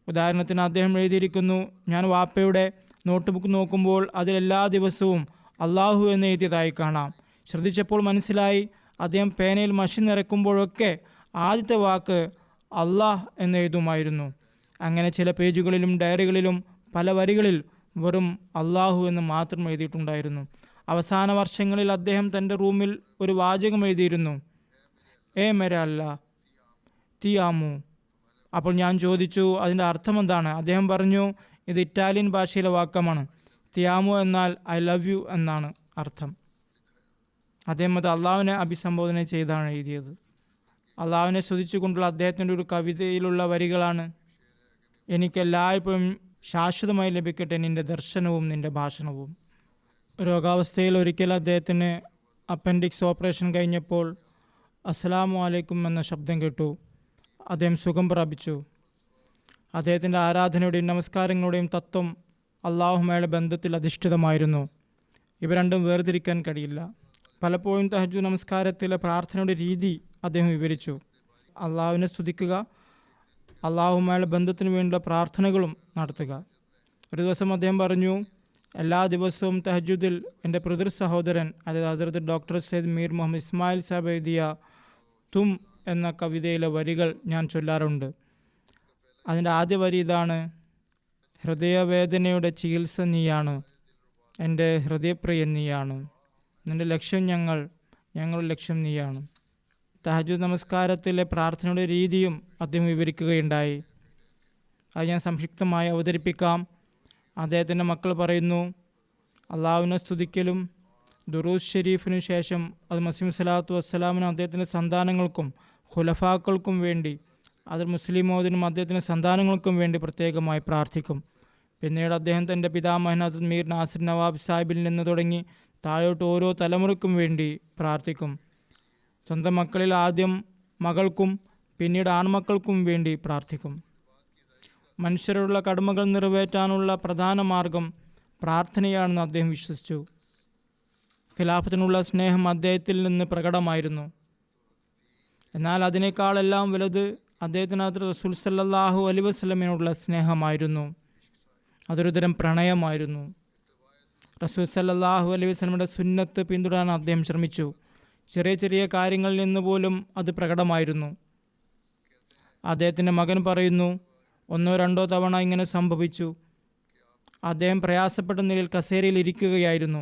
ഉദാഹരണത്തിന് അദ്ദേഹം എഴുതിയിരിക്കുന്നു, ഞാൻ വാപ്പയുടെ നോട്ട് ബുക്ക് നോക്കുമ്പോൾ അതിലെല്ലാ ദിവസവും അള്ളാഹു എന്ന് എഴുതിയതായി കാണാം. ശ്രദ്ധിച്ചപ്പോൾ മനസ്സിലായി അദ്ദേഹം പേനയിൽ മഷി നിറക്കുമ്പോഴൊക്കെ ആദ്യത്തെ വാക്ക് അള്ളാഹ് എന്ന് എഴുതുമായിരുന്നു. അങ്ങനെ ചില പേജുകളിലും ഡയറികളിലും പല വരികളിൽ വെറും അള്ളാഹു എന്ന് മാത്രം എഴുതിയിട്ടുണ്ടായിരുന്നു. അവസാന വർഷങ്ങളിൽ അദ്ദേഹം തൻ്റെ റൂമിൽ ഒരു വാചകം എഴുതിയിരുന്നു, ഏ മെര അല്ല തിയാമു. അപ്പോൾ ഞാൻ ചോദിച്ചു, അതിൻ്റെ അർത്ഥം എന്താണ്? അദ്ദേഹം പറഞ്ഞു, ഇത് ഇറ്റാലിയൻ ഭാഷയിലെ വാക്കമാണ്. തിയാമു എന്നാൽ ഐ ലവ് യു എന്നാണ് അർത്ഥം. അദ്ദേഹം അത് അള്ളാഹുവിനെ അഭിസംബോധന ചെയ്താണ് എഴുതിയത്. അള്ളാഹുവിനെ സ്തുതിച്ചുകൊണ്ടുള്ള അദ്ദേഹത്തിൻ്റെ ഒരു കവിതയിലുള്ള വരികളാണ്, എനിക്കെല്ലായ്പ്പോഴും ശാശ്വതമായി ലഭിക്കട്ടെ നിൻ്റെ ദർശനവും നിൻ്റെ ഭാഷണവും. രോഗാവസ്ഥയിൽ ഒരിക്കൽ അദ്ദേഹത്തിന് അപ്പൻഡിക്സ് ഓപ്പറേഷൻ കഴിഞ്ഞപ്പോൾ അസ്സലാമു അലൈക്കും എന്ന ശബ്ദം കേട്ടു. അദ്ദേഹം സുഖം പ്രാപിച്ചു. അദ്ദേഹത്തിൻ്റെ ആരാധനയുടെയും നമസ്കാരങ്ങളുടെയും തത്വം അള്ളാഹുമായുള്ള ബന്ധത്തിൽ അധിഷ്ഠിതമായിരുന്നു. ഇവ രണ്ടും വേർതിരിക്കാൻ കഴിയില്ല. പലപ്പോഴും തഹജ്ജുദ് നമസ്കാരത്തിലെ പ്രാർത്ഥനയുടെ രീതി അദ്ദേഹം വിവരിച്ചു. അള്ളാഹുവിനെ സ്തുതിക്കുക, അള്ളാഹുമായുള്ള ബന്ധത്തിന് വേണ്ടിയുള്ള പ്രാർത്ഥനകളും നടത്തുക. ഒരു ദിവസം അദ്ദേഹം പറഞ്ഞു, എല്ലാ ദിവസവും തഹജ്ജുദിൽ എൻ്റെ പിതൃ സഹോദരൻ അതായത് ഹസ്രത്ത് ഡോക്ടർ സയ്യിദ് മീർ മുഹമ്മദ് ഇസ്മായിൽ സാഹിബ് എഴുതിയ തും എന്ന കവിതയിലെ വരികൾ ഞാൻ ചൊല്ലാറുണ്ട്. അതിൻ്റെ ആദ്യ വരി ഇതാണ്, ഹൃദയവേദനയുടെ ചികിത്സ നീയാണ്, എൻ്റെ ഹൃദയപ്രിയൻ നീയാണ്, നിൻ്റെ ലക്ഷ്യം ഞങ്ങളുടെ ലക്ഷ്യം നീയാണ്. തഹജ്ജുദ് നമസ്കാരത്തിലെ പ്രാർത്ഥനയുടെ രീതിയും അദ്ദേഹം വിവരിക്കുകയുണ്ടായി. അത് ഞാൻ സംക്ഷിപ്തമായി അവതരിപ്പിക്കാം. അദ്ദേഹത്തിൻ്റെ മക്കൾ പറയുന്നു, അള്ളാഹുവിനെ സ്തുതിക്കലും ദുറൂദ് ഷരീഫിനു ശേഷം അത് മസീഹ് സ്വലാത്തു വസ്സലാമിനും അദ്ദേഹത്തിൻ്റെ സന്താനങ്ങൾക്കും ഖുലഫാക്കൾക്കും വേണ്ടി, അത് മുസ്ലിം മോദിനും അദ്ദേഹത്തിൻ്റെ സന്താനങ്ങൾക്കും വേണ്ടി പ്രത്യേകമായി പ്രാർത്ഥിക്കും. പിന്നീട് അദ്ദേഹം തൻ്റെ പിതാമഹൻ ഹസ്രത്ത് മീർ നാസിർ നവാബ് സാഹിബിൽ നിന്ന് തുടങ്ങി താഴോട്ട് ഓരോ തലമുറയ്ക്കും വേണ്ടി പ്രാർത്ഥിക്കും. സ്വന്തം മക്കളിൽ ആദ്യം മകൾക്കും പിന്നീട് ആൺമക്കൾക്കും വേണ്ടി പ്രാർത്ഥിക്കും. മനുഷ്യരുള്ള കടമകൾ നിറവേറ്റാനുള്ള പ്രധാന മാർഗം പ്രാർത്ഥനയാണെന്ന് അദ്ദേഹം വിശ്വസിച്ചു. ഖിലാഫത്തിനുള്ള സ്നേഹം അദ്ദേഹത്തിൽ നിന്ന് പ്രകടമായിരുന്നു. എന്നാൽ അതിനേക്കാളെല്ലാം വലുത് അദ്ദേഹത്തിനകത്ത് റസൂൽ സല്ലല്ലാഹു അലൈഹി വസല്ലമയോടുള്ള സ്നേഹമായിരുന്നു. അതൊരു തരം പ്രണയമായിരുന്നു. റസൂൽ സല്ലല്ലാഹു അലൈഹി വസല്ലമയുടെ സുന്നത്ത് പിന്തുടരാൻ അദ്ദേഹം ശ്രമിച്ചു. ചെറിയ ചെറിയ കാര്യങ്ങളിൽ നിന്ന് പോലും അത് പ്രകടമായിരുന്നു. അദ്ദേഹത്തിൻ്റെ മകൻ പറയുന്നു, 1-2 തവണ ഇങ്ങനെ സംഭവിച്ചു. അദ്ദേഹം പ്രയാസപ്പെട്ട നിലയിൽ കസേരയിൽ ഇരിക്കുകയായിരുന്നു.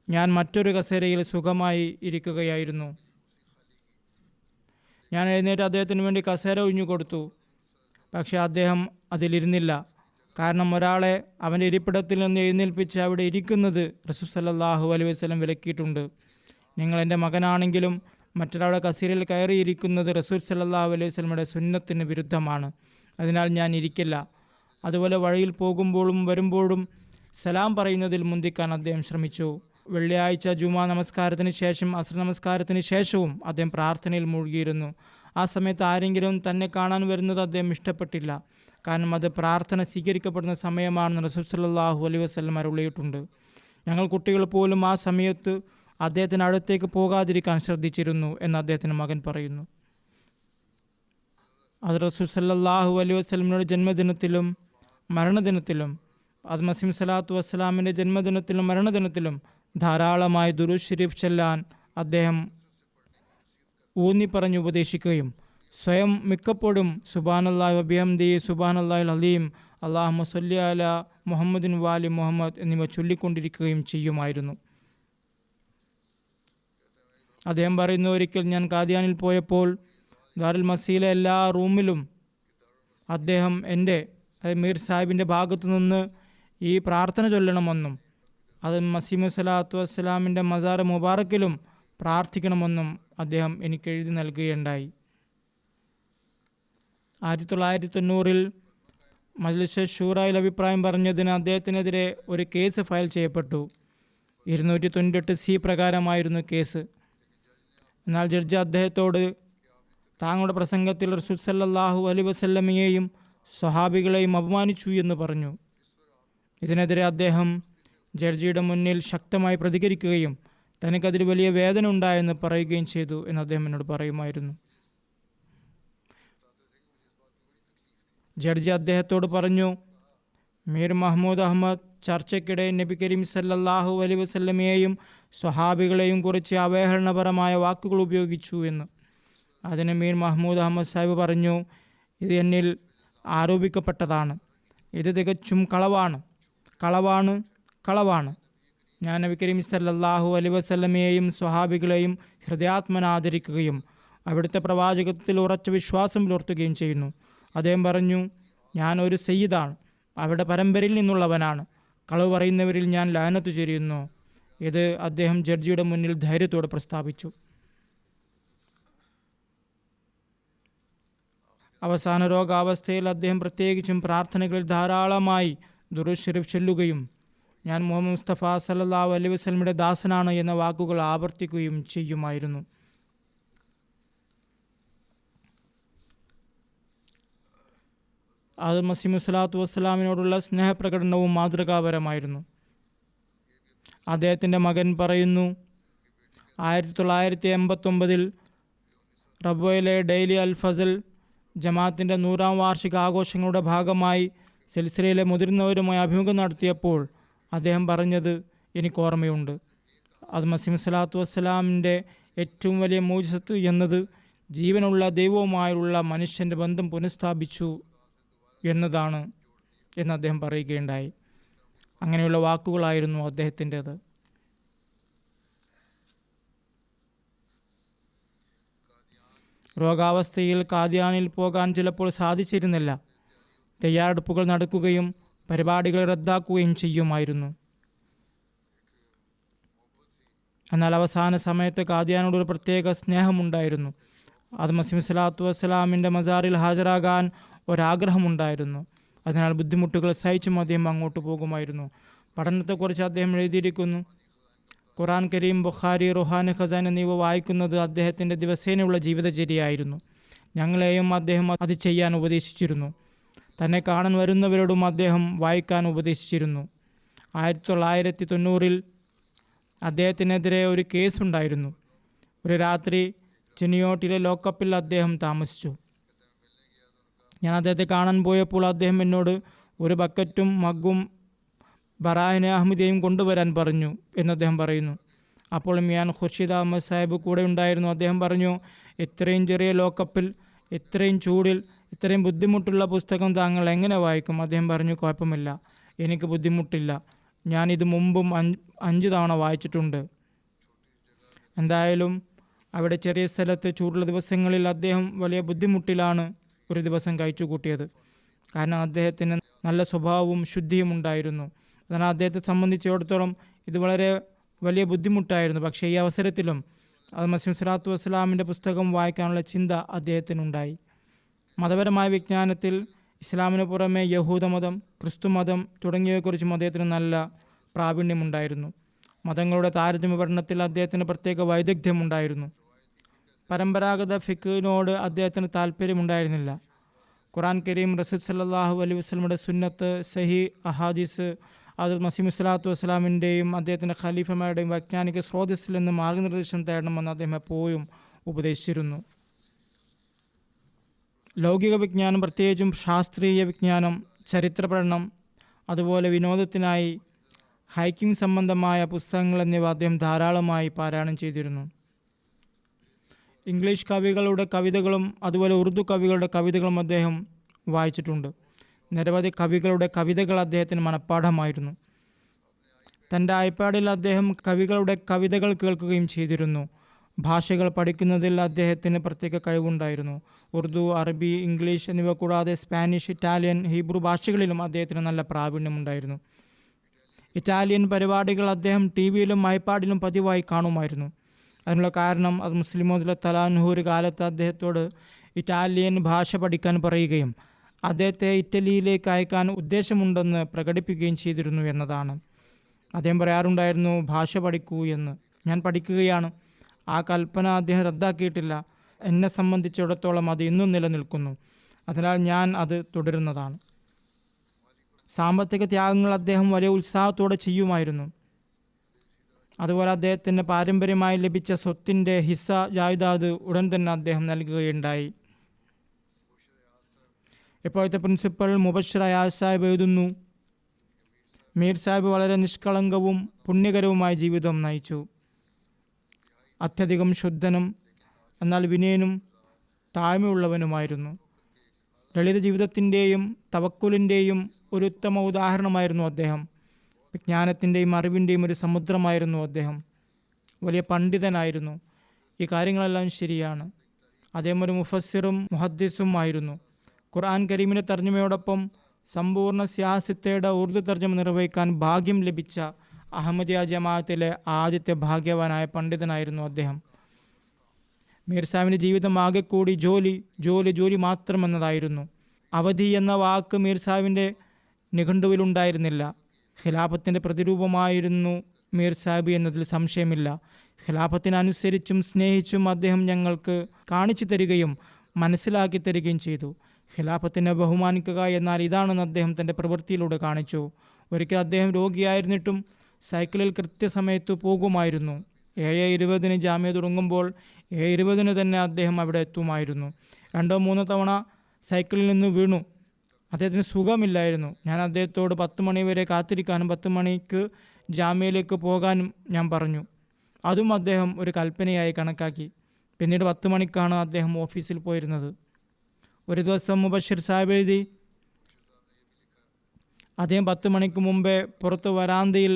ഞാൻ മറ്റൊരു കസേരയിൽ സുഖമായി ഇരിക്കുകയായിരുന്നു. ഞാൻ എഴുന്നേറ്റ് അദ്ദേഹത്തിന് വേണ്ടി കസേര ഒഴിഞ്ഞു കൊടുത്തു. പക്ഷേ അദ്ദേഹം അതിലിരുന്നില്ല. കാരണം ഒരാളെ അവൻ്റെ ഇരിപ്പിടത്തിൽ നിന്ന് എഴുന്നേൽപ്പിച്ച് അവിടെ ഇരിക്കുന്നത് റസൂൽ സല്ലല്ലാഹു അലൈഹി വസല്ലം വിലക്കിയിട്ടുണ്ട്. നിങ്ങൾ എൻ്റെ മകനാണെങ്കിലും മറ്റൊരാളുടെ കസേരയിൽ കയറിയിരിക്കുന്നത് റസൂൽ സല്ലല്ലാഹു അലൈഹി വസല്ലമയുടെ സുന്നത്തിന് വിരുദ്ധമാണ്. അതിനാൽ ഞാൻ ഇരിക്കില്ല. അതുപോലെ വഴിയിൽ പോകുമ്പോഴും വരുമ്പോഴും സലാം പറയുന്നതിൽ മുന്തിക്കാൻ അദ്ദേഹം ശ്രമിച്ചു. വെള്ളിയാഴ്ച ജുമാ നമസ്കാരത്തിന് ശേഷം അസ്ർ നമസ്കാരത്തിന് ശേഷവും അദ്ദേഹം പ്രാർത്ഥനയിൽ മുഴുകിയിരുന്നു. ആ സമയത്ത് ആരെങ്കിലും തന്നെ കാണാൻ വരുന്നത് അദ്ദേഹം ഇഷ്ടപ്പെട്ടില്ല. കാരണം അത് പ്രാർത്ഥന സ്വീകരിക്കപ്പെടുന്ന സമയമാണെന്ന് റസൂൽ സല്ലല്ലാഹു അലൈഹി വസല്ലം അരുളിയിട്ടുണ്ട്. ഞങ്ങൾ കുട്ടികൾ പോലും ആ സമയത്ത് അദ്ദേഹത്തിന് അടുത്തേക്ക് പോകാതിരിക്കാൻ ശ്രദ്ധിച്ചിരുന്നു എന്ന് അദ്ദേഹത്തിൻ്റെ മകൻ പറയുന്നു. അത് റസൂൽ സല്ലല്ലാഹു അലൈഹി വസല്ലമയുടെ ജന്മദിനത്തിലും മരണദിനത്തിലും അത് മസീഹ് സ്വലാത്തു വസ്സലാമിൻ്റെ ജന്മദിനത്തിലും മരണദിനത്തിലും ധാരാളമായി ദുറൂദ് ഷരീഫ് ചൊല്ലാൻ അദ്ദേഹം ഊന്നി ഉപദേശിക്കുകയും സ്വയം മിക്കപ്പോഴും സുബ്ഹാനല്ലാഹി വബിഹംദിഹി സുബ്ഹാനല്ലാഹിൽ അലീം അല്ലാഹുമ്മ സ്വല്ലി അലാ മുഹമ്മദിൻ വാലി മുഹമ്മദ് എന്നിവ ചൊല്ലിക്കൊണ്ടിരിക്കുകയും ചെയ്യുമായിരുന്നു. അദ്ദേഹം പറയുന്നു, ഒരിക്കൽ ഞാൻ ഖാദിയാനിൽ പോയപ്പോൾ ദാറുൽ മസീലെ എല്ലാ റൂമിലും അദ്ദേഹം എൻ്റെ മീർ സാഹിബിൻ്റെ ഭാഗത്തു നിന്ന് ഈ പ്രാർത്ഥന ചൊല്ലണമെന്നും അത് മസീഹ് സ്വലാത്തു വസ്സലാമിൻ്റെ മസാർ മുബാറക്കിലും പ്രാർത്ഥിക്കണമെന്നും അദ്ദേഹം എനിക്ക് എഴുതി നൽകുകയുണ്ടായി. 1990 മജ്ലിസ് ഷൂറയിൽ അഭിപ്രായം പറഞ്ഞതിന് അദ്ദേഹത്തിനെതിരെ ഒരു കേസ് ഫയൽ ചെയ്യപ്പെട്ടു. 298C പ്രകാരമായിരുന്നു case. എന്നാൽ ജഡ്ജി അദ്ദേഹത്തോട് താങ്കളുടെ പ്രസംഗത്തിൽ റസൂൽ സല്ലല്ലാഹു അലൈഹി വസല്ലമയെയും സ്വഹാബികളെയും അപമാനിച്ചു എന്ന് പറഞ്ഞു. ഇതിനെതിരെ അദ്ദേഹം ജഡ്ജിയുടെ മുന്നിൽ ശക്തമായി പ്രതികരിക്കുകയും തനിക്കതിൽ വലിയ വേദന ഉണ്ടായെന്ന് പറയുകയും ചെയ്തു എന്ന് അദ്ദേഹം എന്നോട് പറയുമായിരുന്നു. ജഡ്ജി അദ്ദേഹത്തോട് പറഞ്ഞു, മീർ മഹ്മൂദ് അഹമ്മദ് ചർച്ചയ്ക്കിടെ നബി കരീം സല്ലല്ലാഹു അലൈഹി വസല്ലമയെയും സ്വഹാബികളെയും കുറിച്ച് അവഹേളനപരമായ വാക്കുകൾ ഉപയോഗിച്ചു എന്ന്. അതിന് മീർ മഹ്മൂദ് അഹമ്മദ് സാഹിബ് പറഞ്ഞു, ഇത് എന്നിൽ ആരോപിക്കപ്പെട്ടതാണ്, ഇത് തികച്ചും കളവാണ്. ഞാൻ നബി കരീം സല്ലല്ലാഹു അലൈഹി വസല്ലമയെയും സ്വഹാബികളെയും ഹൃദയാത്മന ആദരിക്കുകയും അവിടുത്തെ പ്രവാചകത്വത്തിൽ ഉറച്ച വിശ്വാസം പുലർത്തുകയും ചെയ്യുന്നു. അദ്ദേഹം പറഞ്ഞു, ഞാൻ ഒരു സയ്യിദാണ്, അവരുടെ പരമ്പരയിൽ നിന്നുള്ളവനാണ്. കളവ് പറയുന്നവരിൽ ഞാൻ ലഅനത്ത് ചൊരിയുന്നു. ഇത് അദ്ദേഹം ജഡ്ജിയുടെ മുന്നിൽ ധൈര്യത്തോടെ പ്രസ്താവിച്ചു. അവസാന രോഗാവസ്ഥയിൽ അദ്ദേഹം പ്രത്യേകിച്ചും പ്രാർത്ഥനകളിൽ ധാരാളമായി ദുറൂദ് ശരീഫ് ചൊല്ലുകയും ഞാൻ മുഹമ്മദ് മുസ്തഫ സല്ലല്ലാഹു അലൈഹി വസല്ലമയുടെ ദാസനാണ് എന്ന വാക്കുകൾ ആവർത്തിക്കുകയും ചെയ്യുമായിരുന്നു. ആദം മസീഹ് സ്വലാത്തു വസ്സലാമിനോടുള്ള സ്നേഹപ്രകടനവും മാതൃകാപരമായിരുന്നു. അദ്ദേഹത്തിൻ്റെ മകൻ പറയുന്നു, 1989 റബ്വയിലെ ഡെയിലി അൽ ഫസൽ ജമാഅത്തിൻ്റെ 100ാം വാർഷിക ആഘോഷങ്ങളുടെ ഭാഗമായി സിൽസിലയിലെ മുതിർന്നവരുമായി അഭിമുഖം നടത്തിയപ്പോൾ അദ്ദേഹം പറഞ്ഞത് എനിക്ക് ഓർമ്മയുണ്ട്. അത് മസീഹ് സ്വലാത്തു വസ്സലാമിൻ്റെ ഏറ്റവും വലിയ മോചിസത്ത് എന്നത് ജീവനുള്ള ദൈവവുമായുള്ള മനുഷ്യൻ്റെ ബന്ധം പുനഃസ്ഥാപിച്ചു എന്നതാണ് എന്ന് അദ്ദേഹം പറയുകയുണ്ടായി. അങ്ങനെയുള്ള വാക്കുകളായിരുന്നു അദ്ദേഹത്തിൻ്റേത്. രോഗാവസ്ഥയിൽ കാദ്യാനിൽ പോകാൻ ചിലപ്പോൾ സാധിച്ചിരുന്നില്ല. തയ്യാറെടുപ്പുകൾ നടക്കുകയും പരിപാടികൾ റദ്ദാക്കുകയും ചെയ്യുമായിരുന്നു. എന്നാൽ അവസാന സമയത്ത് കാദ്യാനോടൊരു പ്രത്യേക സ്നേഹമുണ്ടായിരുന്നു. അത് മസീഹ് സ്വലാത്തു വസ്സലാമിൻ്റെ മസാറിൽ ഹാജരാകാൻ ഒരാഗ്രഹമുണ്ടായിരുന്നു. അതിനാൽ ബുദ്ധിമുട്ടുകൾ സഹിച്ചും അദ്ദേഹം അങ്ങോട്ട് പോകുമായിരുന്നു. പഠനത്തെക്കുറിച്ച് അദ്ദേഹം എഴുതിയിരിക്കുന്നു, ഖുർആൻ കരീം, ബുഖാരി, റുഹാനി ഖസാൻ എന്നിവ വായിക്കുന്നത് അദ്ദേഹത്തിൻ്റെ ദിവസേനയുള്ള ജീവിതചര്യയായിരുന്നു. ഞങ്ങളെയും അദ്ദേഹം അത് ചെയ്യാൻ ഉപദേശിച്ചിരുന്നു. തന്നെ കാണാൻ വരുന്നവരോടും അദ്ദേഹം വായിക്കാൻ ഉപദേശിച്ചിരുന്നു. 1990 അദ്ദേഹത്തിനെതിരെ ഒരു കേസുണ്ടായിരുന്നു. ഒരു രാത്രി ചെനിയോട്ടിലെ ലോക്കപ്പിൽ അദ്ദേഹം താമസിച്ചു. ഞാൻ അദ്ദേഹത്തെ കാണാൻ പോയപ്പോൾ അദ്ദേഹം എന്നോട് ഒരു ബക്കറ്റും മഗ്ഗും ബറാഹിനെ അഹമ്മദിയെയും കൊണ്ടുവരാൻ പറഞ്ഞു എന്ന് അദ്ദേഹം പറയുന്നു. അപ്പോൾ മിയാൻ ഖുർഷിദ് അഹമ്മദ് സാഹിബ് കൂടെ ഉണ്ടായിരുന്നു. അദ്ദേഹം പറഞ്ഞു, ഇത്രയും ചെറിയ ലോക്കപ്പിൽ, ഇത്രയും ചൂടിൽ, ഇത്രയും ബുദ്ധിമുട്ടുള്ള പുസ്തകം താങ്കൾ എങ്ങനെ വായിക്കും? അദ്ദേഹം പറഞ്ഞു, കുഴപ്പമില്ല, എനിക്ക് ബുദ്ധിമുട്ടില്ല, ഞാനിത് മുമ്പും 5 തവണ വായിച്ചിട്ടുണ്ട്. എന്തായാലും അവിടെ ചെറിയ സ്ഥലത്ത് ചൂടുള്ള ദിവസങ്ങളിൽ അദ്ദേഹം വലിയ ബുദ്ധിമുട്ടിലാണ് ഒരു ദിവസം കഴിച്ചു കൂട്ടിയത്. കാരണം അദ്ദേഹത്തിന് നല്ല സ്വഭാവവും ശുദ്ധിയും ഉണ്ടായിരുന്നു. അതിനാൽ അദ്ദേഹത്തെ സംബന്ധിച്ചിടത്തോളം ഇത് വളരെ വലിയ ബുദ്ധിമുട്ടായിരുന്നു. പക്ഷേ ഈ അവസരത്തിലും അത് മസീഹ് സ്വലാത്തു വസ്സലാമിൻ്റെ പുസ്തകം വായിക്കാനുള്ള ചിന്ത അദ്ദേഹത്തിനുണ്ടായി. മതപരമായ വിജ്ഞാനത്തിൽ ഇസ്ലാമിന് പുറമെ യഹൂദമതം, ക്രിസ്തുമതം തുടങ്ങിയവയെക്കുറിച്ചും അദ്ദേഹത്തിന് നല്ല പ്രാവീണ്യമുണ്ടായിരുന്നു. മതങ്ങളുടെ താരതമ്യ പഠനത്തിൽ അദ്ദേഹത്തിന് പ്രത്യേക വൈദഗ്ധ്യമുണ്ടായിരുന്നു. പരമ്പരാഗത ഫിഖിനോട് അദ്ദേഹത്തിന് താല്പര്യമുണ്ടായിരുന്നില്ല. ഖുർആൻ കരീം, റസൂൽ സല്ലല്ലാഹു അലൈഹി വസല്ലമയുടെ സുന്നത്ത്, സഹീ അഹാദീസ്, അത് മസീഹ് സ്വലാത്തു വസ്സലാമിൻ്റെയും അദ്ദേഹത്തിൻ്റെ ഖലീഫമാരുടെയും വൈജ്ഞാനിക സ്രോതസ്സിൽ നിന്ന് മാർഗനിർദ്ദേശം തേടണമെന്ന് അദ്ദേഹം എപ്പോഴും ഉപദേശിച്ചിരുന്നു. ലൗകിക വിജ്ഞാനം, പ്രത്യേകിച്ചും ശാസ്ത്രീയ വിജ്ഞാനം, ചരിത്ര പഠനം, അതുപോലെ വിനോദത്തിനായി ഹൈക്കിംഗ് സംബന്ധമായ പുസ്തകങ്ങൾ എന്നിവ അദ്ദേഹം ധാരാളമായി പാരായണം ചെയ്തിരുന്നു. ഇംഗ്ലീഷ് കവികളുടെ കവിതകളും അതുപോലെ ഉറുദു കവികളുടെ കവിതകളും അദ്ദേഹം വായിച്ചിട്ടുണ്ട്. നിരവധി കവികളുടെ കവിതകൾ അദ്ദേഹത്തിന് മനഃപ്പാഠമായിരുന്നു. തൻ്റെ ഐപാഡിൽ അദ്ദേഹം കവികളുടെ കവിതകൾ കേൾക്കുകയും ചെയ്തിരുന്നു. ഭാഷകൾ പഠിക്കുന്നതിൽ അദ്ദേഹത്തിന് പ്രത്യേക കഴിവുണ്ടായിരുന്നു. ഉറുദു, അറബി, ഇംഗ്ലീഷ് എന്നിവ കൂടാതെ സ്പാനിഷ്, ഇറ്റാലിയൻ, ഹീബ്രു ഭാഷകളിലും അദ്ദേഹത്തിന് നല്ല പ്രാവീണ്യമുണ്ടായിരുന്നു. ഇറ്റാലിയൻ പരിപാടികൾ അദ്ദേഹം TV-യിലും ഐപാഡിലും പതിവായി കാണുമായിരുന്നു. അതിനുള്ള കാരണം അത് മുസ്ലിം മൗദ് തലാൻഹു ഒരു കാലത്ത് അദ്ദേഹത്തോട് ഇറ്റാലിയൻ ഭാഷ പഠിക്കാൻ പറയുകയും അദ്ദേഹത്തെ ഇറ്റലിയിലേക്ക് അയക്കാൻ ഉദ്ദേശമുണ്ടെന്ന് പ്രകടിപ്പിക്കുകയും ചെയ്തിരുന്നു എന്നതാണ്. അദ്ദേഹം പറയാറുണ്ടായിരുന്നു, ഭാഷ പഠിക്കൂ എന്ന്. ഞാൻ പഠിക്കുകയാണ്. ആ കൽപ്പന അദ്ദേഹം റദ്ദാക്കിയിട്ടില്ല. എന്നെ സംബന്ധിച്ചിടത്തോളം അത് ഇന്നും നിലനിൽക്കുന്നു. അതിനാൽ ഞാൻ അത് തുടരുന്നതാണ്. സാമ്പത്തിക ത്യാഗങ്ങൾ അദ്ദേഹം വലിയ ഉത്സാഹത്തോടെ ചെയ്യുമായിരുന്നു. അതുപോലെ അദ്ദേഹത്തിന് പാരമ്പര്യമായി ലഭിച്ച സ്വത്തിൻ്റെ ഹിസ്സ ജായിദാദ് ഉടൻ തന്നെ അദ്ദേഹം നൽകുകയുണ്ടായി. ഇപ്പോഴത്തെ പ്രിൻസിപ്പൽ മുബഷിർ അയാസ് സാഹിബ് എഴുതുന്നു, മീർ സാഹിബ് വളരെ നിഷ്കളങ്കവും പുണ്യകരവുമായ ജീവിതം നയിച്ചു. അത്യധികം ശുദ്ധനും എന്നാൽ വിനയനും താഴ്മയുള്ളവനുമായിരുന്നു. ലളിത ജീവിതത്തിൻ്റെയും തവക്കുലിൻ്റെയും ഒരു ഉത്തമ ഉദാഹരണമായിരുന്നു അദ്ദേഹം. വിജ്ഞാനത്തിൻ്റെയും അറിവിൻ്റെയും ഒരു സമുദ്രമായിരുന്നു അദ്ദേഹം. വലിയ പണ്ഡിതനായിരുന്നു. ഈ കാര്യങ്ങളെല്ലാം ശരിയാണ്. അദ്ദേഹം ഒരു മുഫസ്സിറും മുഹദ്ദിസും ആയിരുന്നു. ഖുർആൻ കരീമിൻ്റെ തർജ്ജമയോടൊപ്പം സമ്പൂർണ്ണ സിയാസത്തയുടെ ഉറുദു തർജ്ജമ നിർവഹിക്കാൻ ഭാഗ്യം ലഭിച്ച അഹമ്മദിയ ജമാഅത്തിലെ ആദ്യത്തെ ഭാഗ്യവാനായ പണ്ഡിതനായിരുന്നു അദ്ദേഹം. മീർ സാഹിബിൻ്റെ ജീവിതം ആകെ കൂടി ജോലി ജോലി ജോലി മാത്രമെന്നതായിരുന്നു. അവധി എന്ന വാക്ക് മീർ സാഹിബിൻ്റെ നിഘണ്ടുവിലുണ്ടായിരുന്നില്ല. ഖിലാഫത്തിൻ്റെ പ്രതിരൂപമായിരുന്നു മീർ സാഹിബ് എന്നതിൽ സംശയമില്ല. ഖിലാഫത്തിനനുസരിച്ചും സ്നേഹിച്ചും അദ്ദേഹം ഞങ്ങൾക്ക് കാണിച്ചു തരികയും മനസ്സിലാക്കി തരികയും ചെയ്തു. ഖിലാഫത്തിനെ ബഹുമാനിക്കുക എന്നാൽ ഇതാണെന്ന് അദ്ദേഹം തൻ്റെ പ്രവൃത്തിയിലൂടെ കാണിച്ചു. ഒരിക്കൽ അദ്ദേഹം രോഗിയായിരുന്നിട്ടും സൈക്കിളിൽ കൃത്യസമയത്ത് പോകുമായിരുന്നു. 7:20 ജാമ്യ തുടങ്ങുമ്പോൾ 7:20 തന്നെ അദ്ദേഹം അവിടെ എത്തുമായിരുന്നു. 2-3 തവണ സൈക്കിളിൽ നിന്ന് വീണു. അദ്ദേഹത്തിന് സുഖമില്ലായിരുന്നു. ഞാൻ അദ്ദേഹത്തോട് 10 മണി വരെ കാത്തിരിക്കാനും 10 മണിക്ക് ജാമ്യയിലേക്ക് പോകാനും ഞാൻ പറഞ്ഞു. അതും അദ്ദേഹം ഒരു കൽപ്പനയായി കണക്കാക്കി. പിന്നീട് 10 മണിക്കാണ് അദ്ദേഹം ഓഫീസിൽ പോയിരുന്നത്. ഒരു ദിവസം മുബഷിർ സാഹിബ് എഴുതി, അദ്ദേഹം 10 മണിക്ക് മുമ്പേ പുറത്ത് വരാന്തയിൽ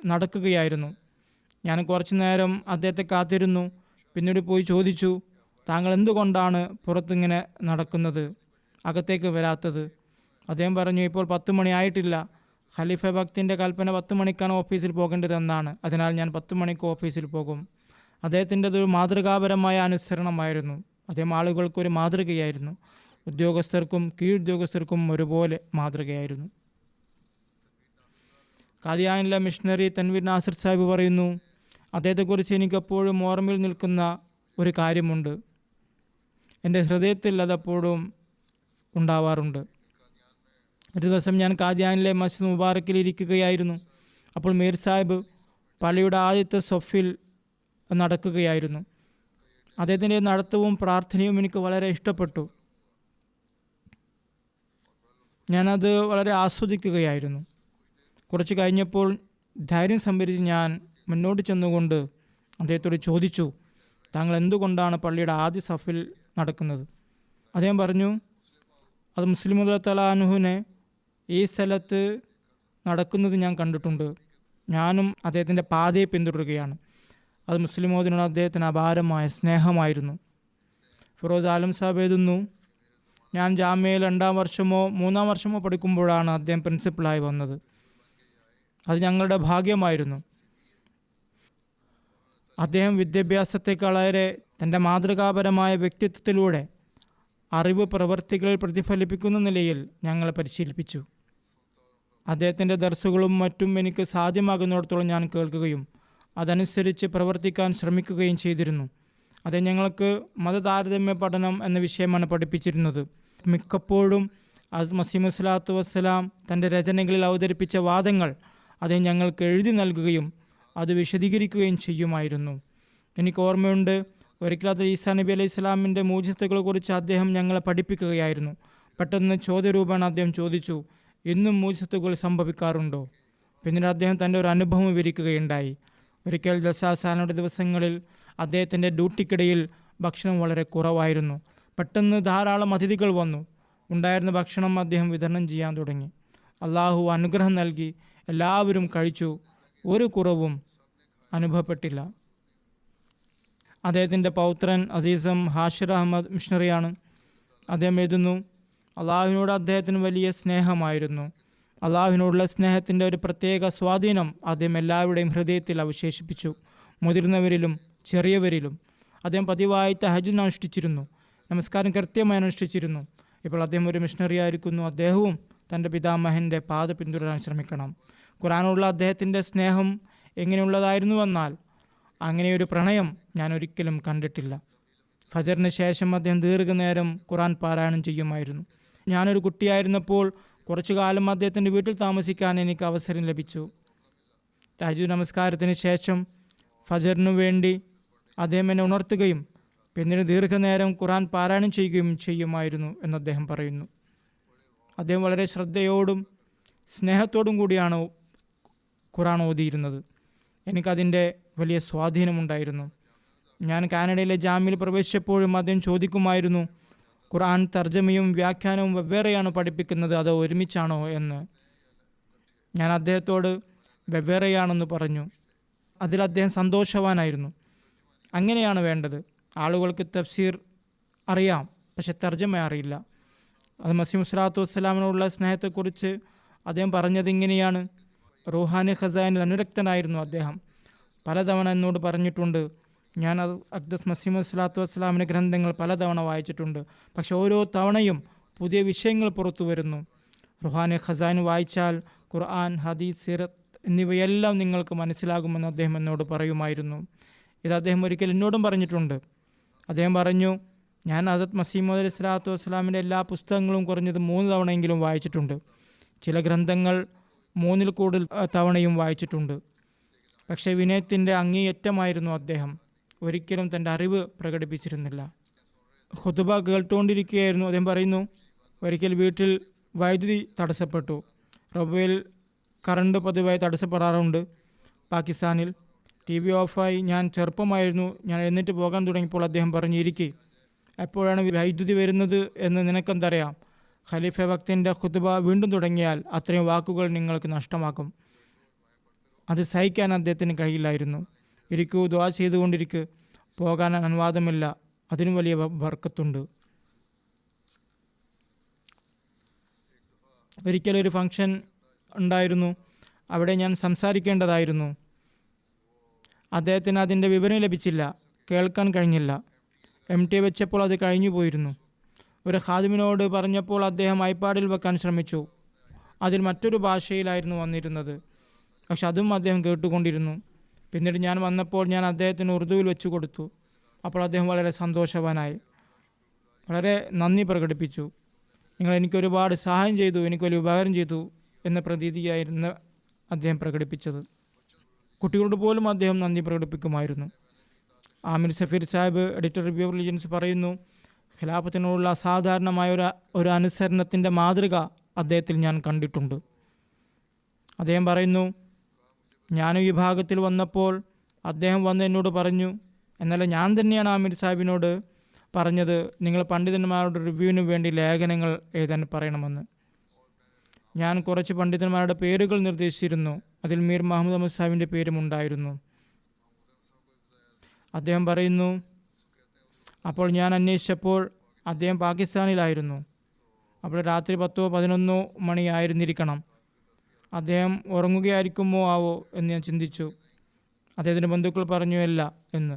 നടക്കുകയായിരുന്നു. ഞാൻ കുറച്ചു നേരം അദ്ദേഹത്തെ കാത്തിരുന്നു. പിന്നീട് പോയി ചോദിച്ചു, താങ്കൾ എന്തുകൊണ്ടാണ് പുറത്തിങ്ങനെ നടക്കുന്നത്, അകത്തേക്ക് വരാത്തത്? അദ്ദേഹം പറഞ്ഞു, ഇപ്പോൾ 10 മണി ആയിട്ടില്ല. ഖലീഫ ഭക്തിൻ്റെ കൽപ്പന 10 മണിക്കാണ് ഓഫീസിൽ പോകേണ്ടതെന്നാണ്. അതിനാൽ ഞാൻ 10 മണിക്ക് ഓഫീസിൽ പോകും. അദ്ദേഹത്തിൻ്റെത് ഒരു മാതൃകാപരമായ അനുസരണമായിരുന്നു. അദ്ദേഹം ആളുകൾക്കൊരു മാതൃകയായിരുന്നു. ഉദ്യോഗസ്ഥർക്കും കീഴുദ്യോഗസ്ഥർക്കും ഒരുപോലെ മാതൃകയായിരുന്നു. ഖാദിയാനിലെ മിഷണറി തൻവീർ നാസിർ സാഹിബ് പറയുന്നു, അദ്ദേഹത്തെക്കുറിച്ച് എനിക്കെപ്പോഴും ഓർമ്മയിൽ നിൽക്കുന്ന ഒരു കാര്യമുണ്ട്. എൻ്റെ ഹൃദയത്തിൽ അതെപ്പോഴും ഉണ്ടാവാറുണ്ട്. ഒരു ദിവസം ഞാൻ ഖാദിയാനിലെ മസ്ജിദ് മുബാറക്കിൽ ഇരിക്കുകയായിരുന്നു. അപ്പോൾ മീർ സാഹിബ് പള്ളിയുടെ ആദ്യത്തെ സൊഫിൽ നടക്കുകയായിരുന്നു. അദ്ദേഹത്തിൻ്റെ നടത്തവും പ്രാർത്ഥനയും എനിക്ക് വളരെ ഇഷ്ടപ്പെട്ടു. ഞാനത് വളരെ ആസ്വദിക്കുകയായിരുന്നു. കുറച്ച് കഴിഞ്ഞപ്പോൾ ധൈര്യം സംഭരിച്ച് ഞാൻ മുന്നോട്ട് ചെന്നുകൊണ്ട് അദ്ദേഹത്തോട് ചോദിച്ചു, താങ്കൾ എന്തുകൊണ്ടാണ് പള്ളിയുടെ ആദ്യ സഫിൽ നടക്കുന്നത്? അദ്ദേഹം പറഞ്ഞു, അത് മുസ്ലിം തലാനുഹുവിനെ ഈ സ്ഥലത്ത് നടക്കുന്നത് ഞാൻ കണ്ടിട്ടുണ്ട്. ഞാനും അദ്ദേഹത്തിൻ്റെ പാതയെ പിന്തുടരുകയാണ്. അത് മുസ്ലിമോദിനോട് അദ്ദേഹത്തിന് അപാരമായ സ്നേഹമായിരുന്നു. ഫിറോസ് ആലം സാഹിബ് എഴുതുന്നു, ഞാൻ ജാമ്യയിൽ 2ാം വർഷമോ 3ാം വർഷമോ പഠിക്കുമ്പോഴാണ് അദ്ദേഹം പ്രിൻസിപ്പളായി വന്നത്. അത് ഞങ്ങളുടെ ഭാഗ്യമായിരുന്നു. അദ്ദേഹം വിദ്യാഭ്യാസത്തെക്കാളേറെ തൻ്റെ മാതൃകാപരമായ വ്യക്തിത്വത്തിലൂടെ അറിവ് പ്രവർത്തികളിൽ പ്രതിഫലിപ്പിക്കുന്ന നിലയിൽ ഞങ്ങളെ പരിശീലിപ്പിച്ചു. അദ്ദേഹത്തിൻ്റെ ദർസുകളും മറ്റും എനിക്ക് സാധ്യമാകുന്നിടത്തോളം ഞാൻ കേൾക്കുകയും അതനുസരിച്ച് പ്രവർത്തിക്കാൻ ശ്രമിക്കുകയും ചെയ്തിരുന്നു. അദ്ദേഹം ഞങ്ങൾക്ക് മതതാരതമ്യ പഠനം എന്ന വിഷയമാണ് പഠിപ്പിച്ചിരുന്നത്. മിക്കപ്പോഴും മസീഹ് സ്വലാത്തു വസ്സലാം തൻ്റെ രചനകളിൽ അവതരിപ്പിച്ച വാദങ്ങൾ അദ്ദേഹം ഞങ്ങൾക്ക് എഴുതി നൽകുകയും അത് വിശദീകരിക്കുകയും ചെയ്യുമായിരുന്നു. എനിക്ക് ഓർമ്മയുണ്ട്, ഒരിക്കൽ അത് ഈസാ നബി അലൈഹി സ്വലാമിൻ്റെ മൂജിസത്തുകളെക്കുറിച്ച് അദ്ദേഹം ഞങ്ങളെ പഠിപ്പിക്കുകയായിരുന്നു. പെട്ടെന്ന് ചോദ്യരൂപേണ അദ്ദേഹം ചോദിച്ചു, ഇന്നും മൂജിസത്തുകൾ സംഭവിക്കാറുണ്ടോ? പിന്നീട് അദ്ദേഹം തൻ്റെ ഒരു അനുഭവം വിവരിക്കുകയുണ്ടായി. ഒരിക്കൽ ജസാസാനയുടെ ദിവസങ്ങളിൽ അദ്ദേഹത്തിൻ്റെ ഡ്യൂട്ടിക്കിടയിൽ ഭക്ഷണം വളരെ കുറവായിരുന്നു. പെട്ടെന്ന് ധാരാളം അതിഥികൾ വന്നു. ഉണ്ടായിരുന്ന ഭക്ഷണം അദ്ദേഹം വിതരണം ചെയ്യാൻ തുടങ്ങി. അള്ളാഹു അനുഗ്രഹം നൽകി. എല്ലാവരും കഴിച്ചു. ഒരു കുറവും അനുഭവപ്പെട്ടില്ല. അദ്ദേഹത്തിൻ്റെ പൗത്രൻ അസീസം ഹാഷിർ അഹമ്മദ് മിഷണറിയാണ്. അദ്ദേഹം എഴുതുന്നു, അള്ളാഹുവിനോട് അദ്ദേഹത്തിന് വലിയ സ്നേഹമായിരുന്നു. അള്ളാഹുവിനോടുള്ള സ്നേഹത്തിൻ്റെ ഒരു പ്രത്യേക സ്വാധീനം അദ്ദേഹം എല്ലാവരുടെയും ഹൃദയത്തിൽ അവശേഷിപ്പിച്ചു. മുതിർന്നവരിലും ചെറിയവരിലും. അദ്ദേഹം പതിവായി തഹജ്ജുദ് അനുഷ്ഠിച്ചിരുന്നു. നമസ്കാരം കൃത്യമായി അനുഷ്ഠിച്ചിരുന്നു. ഇപ്പോൾ അദ്ദേഹം ഒരു മിഷണറി ആയിരിക്കുന്നു. അദ്ദേഹവും തൻ്റെ പിതാമഹൻ്റെ പാത പിന്തുടരാൻ ശ്രമിക്കണം. ഖുർആനോടുള്ള അദ്ദേഹത്തിൻ്റെ സ്നേഹം എങ്ങനെയുള്ളതായിരുന്നുവെന്നാൽ അങ്ങനെയൊരു പ്രണയം ഞാൻ ഒരിക്കലും കണ്ടിട്ടില്ല. ഫജറിന് ശേഷം അദ്ദേഹം ദീർഘനേരം ഖുർആൻ പാരായണം ചെയ്യുമായിരുന്നു. ഞാനൊരു കുട്ടിയായിരുന്നപ്പോൾ കുറച്ചു കാലം അദ്ദേഹത്തിൻ്റെ വീട്ടിൽ താമസിക്കാൻ എനിക്ക് അവസരം ലഭിച്ചു. തഹജ്ജുദ് നമസ്കാരത്തിന് ശേഷം ഫജറിനു വേണ്ടി അദ്ദേഹം എന്നെ ഉണർത്തുകയും പിന്നീട് ദീർഘനേരം ഖുർആൻ പാരായണം ചെയ്യുകയും ചെയ്യുമായിരുന്നു എന്ന് അദ്ദേഹം പറയുന്നു. അദ്ദേഹം വളരെ ശ്രദ്ധയോടും സ്നേഹത്തോടും കൂടിയാണ് ഖുർആൻ ഓതിയിരുന്നത്. എനിക്കതിൻ്റെ വലിയ സ്വാധീനമുണ്ടായിരുന്നു. ഞാൻ കാനഡയിലെ ജാമ്യയിൽ പ്രവേശിച്ചപ്പോഴും അദ്ദേഹം ചോദിക്കുമായിരുന്നു, ഖുർആൻ തർജ്ജമയും വ്യാഖ്യാനവും വെവ്വേറെയാണ് പഠിപ്പിക്കുന്നത്, അതോ ഒരുമിച്ചാണോ എന്ന്. ഞാൻ അദ്ദേഹത്തോട് വെവ്വേറെയാണെന്ന് പറഞ്ഞു. അതിൽ അദ്ദേഹം സന്തോഷവാനായിരുന്നു. അങ്ങനെയാണ് വേണ്ടത്. ആളുകൾക്ക് തഫ്സീർ അറിയാം, പക്ഷെ തർജ്ജമ അറിയില്ല. അത് മസീഹ് സ്വല്ലല്ലാഹു വസ്സലാമിനോടുള്ള സ്നേഹത്തെക്കുറിച്ച് അദ്ദേഹം പറഞ്ഞത് ഇങ്ങനെയാണ്. റൂഹാനി ഖസാനിൽ അനുരക്തനായിരുന്നു അദ്ദേഹം. പലതവണ എന്നോട് പറഞ്ഞിട്ടുണ്ട്, ഞാൻ അഖ്ദസ് മസീഹ് സ്വല്ലല്ലാഹു വസ്സലാമിൻ്റെ ഗ്രന്ഥങ്ങൾ പലതവണ വായിച്ചിട്ടുണ്ട്, പക്ഷെ ഓരോ തവണയും പുതിയ വിഷയങ്ങൾ പുറത്തു വരുന്നു. റുഹാനി ഖസാൻ വായിച്ചാൽ ഖുർആൻ, ഹദീസ്, സിറത്ത് എന്നിവയെല്ലാം നിങ്ങൾക്ക് മനസ്സിലാകുമെന്ന് അദ്ദേഹം എന്നോട് പറയുമായിരുന്നു. ഇത് അദ്ദേഹം ഒരിക്കൽ എന്നോടും പറഞ്ഞിട്ടുണ്ട്. അദ്ദേഹം പറഞ്ഞു, ഞാൻ ഹദരത്ത് മസീഹ് മൗഊദ് അലൈഹി സ്വലാത്തു വസ്സലാമിൻ്റെ എല്ലാ പുസ്തകങ്ങളും കുറഞ്ഞത് 3 തവണയെങ്കിലും വായിച്ചിട്ടുണ്ട്. ചില ഗ്രന്ഥങ്ങൾ 3-ൽ കൂടുതൽ തവണയും വായിച്ചിട്ടുണ്ട്. പക്ഷേ വിനയത്തിൻ്റെ അങ്ങേയറ്റമായിരുന്നു അദ്ദേഹം. ഒരിക്കലും തൻ്റെ അറിവ് പ്രകടിപ്പിച്ചിരുന്നില്ല. ഖുതുബ കേട്ടുകൊണ്ടിരിക്കുകയായിരുന്നു. അദ്ദേഹം പറയുന്നു, ഒരിക്കൽ വീട്ടിൽ വൈദ്യുതി തടസ്സപ്പെട്ടു. റബ്ബയിൽ കറണ്ട് പതിവായി തടസ്സപ്പെടാറുണ്ട് പാകിസ്ഥാനിൽ. TV ഓഫായി. ഞാൻ ചെറുപ്പമായിരുന്നു. ഞാൻ എഴുന്നേറ്റ് പോകാൻ തുടങ്ങിയപ്പോൾ അദ്ദേഹം പറഞ്ഞു, ഇരിക്കെ, എപ്പോഴാണ് വൈദ്യുതി വരുന്നത് എന്ന് നിനക്കെന്തറിയാം? ഖലീഫ വക്തിൻ്റെ ഖുതുബ വീണ്ടും തുടങ്ങിയാൽ അത്രയും വാക്കുകൾ നിങ്ങൾക്ക് നഷ്ടമാക്കും. അത് സഹിക്കാൻ അദ്ദേഹത്തിന് കഴിയില്ലായിരുന്നു. ഇരിക്കൂ, ദുആ ചെയ്തുകൊണ്ടിരിക്കുക, പോകാൻ അനുവാദമില്ല, അതിനും വലിയ ബർക്കത്തുണ്ട്. ഒരിക്കലൊരു ഫംഗ്ഷൻ ഉണ്ടായിരുന്നു. അവിടെ ഞാൻ സംസാരിക്കേണ്ടതായിരുന്നു. അദ്ദേഹത്തിന് അതിൻ്റെ വിവരം ലഭിച്ചില്ല, കേൾക്കാൻ കഴിഞ്ഞില്ല. MT വെച്ചപ്പോൾ അത് കഴിഞ്ഞു പോയിരുന്നു. ഒരു ഖാദിമിനോട് പറഞ്ഞപ്പോൾ അദ്ദേഹം ഐപാഡിൽ വെക്കാൻ ശ്രമിച്ചു. അതിൽ മറ്റൊരു ഭാഷയിലായിരുന്നു വന്നിരുന്നത്, പക്ഷെ അതും അദ്ദേഹം കേട്ടുകൊണ്ടിരുന്നു. പിന്നീട് ഞാൻ വന്നപ്പോൾ ഞാൻ അദ്ദേഹത്തിന് ഉറുദുവിൽ വെച്ചു കൊടുത്തു. അപ്പോൾ അദ്ദേഹം വളരെ സന്തോഷവാനായി, വളരെ നന്ദി പ്രകടിപ്പിച്ചു. നിങ്ങൾ എനിക്കൊരുപാട് സഹായം ചെയ്തു, എനിക്ക് വലിയ ഉപകാരം ചെയ്തു എന്ന പ്രതീതിയായിരുന്നു അദ്ദേഹം പ്രകടിപ്പിച്ചത്. കുട്ടികളോട് പോലും അദ്ദേഹം നന്ദി പ്രകടിപ്പിക്കുമായിരുന്നു. Amir Safir Sahib, editor review of religions, പറയുന്നു, ഖിലാഫത്തിനോടുള്ള അസാധാരണമായ ഒരു അനുസരണത്തിൻ്റെ മാതൃക അദ്ദേഹത്തിൽ ഞാൻ കണ്ടിട്ടുണ്ട്. അദ്ദേഹം പറയുന്നു, ഞാൻ ഈ വിഭാഗത്തിൽ വന്നപ്പോൾ അദ്ദേഹം വന്ന് എന്നോട് പറഞ്ഞു, എന്നാൽ ഞാൻ തന്നെയാണ് ആമിർ സാഹിബിനോട് പറഞ്ഞത്, നിങ്ങൾ പണ്ഡിതന്മാരുടെ റിവ്യൂവിന് വേണ്ടി ലേഖനങ്ങൾ എഴുതാൻ പറയണമെന്ന്. ഞാൻ കുറച്ച് പണ്ഡിതന്മാരുടെ പേരുകൾ നിർദ്ദേശിച്ചിരുന്നു. അതിൽ മീർ മുഹമ്മദ് അഹമ്മദ് സാഹിബിൻ്റെ പേരും ഉണ്ടായിരുന്നു. അദ്ദേഹം പറയുന്നു, അപ്പോൾ ഞാൻ അന്വേഷിച്ചപ്പോൾ അദ്ദേഹം പാകിസ്ഥാനിലായിരുന്നു. അപ്പോൾ രാത്രി 10-11 മണിയായിരുന്നിരിക്കണം. അദ്ദേഹം ഉറങ്ങുകയായിരിക്കുമോ ആവോ എന്ന് ഞാൻ ചിന്തിച്ചു. അദ്ദേഹത്തിൻ്റെ ബന്ധുക്കൾ പറഞ്ഞു അല്ല എന്ന്.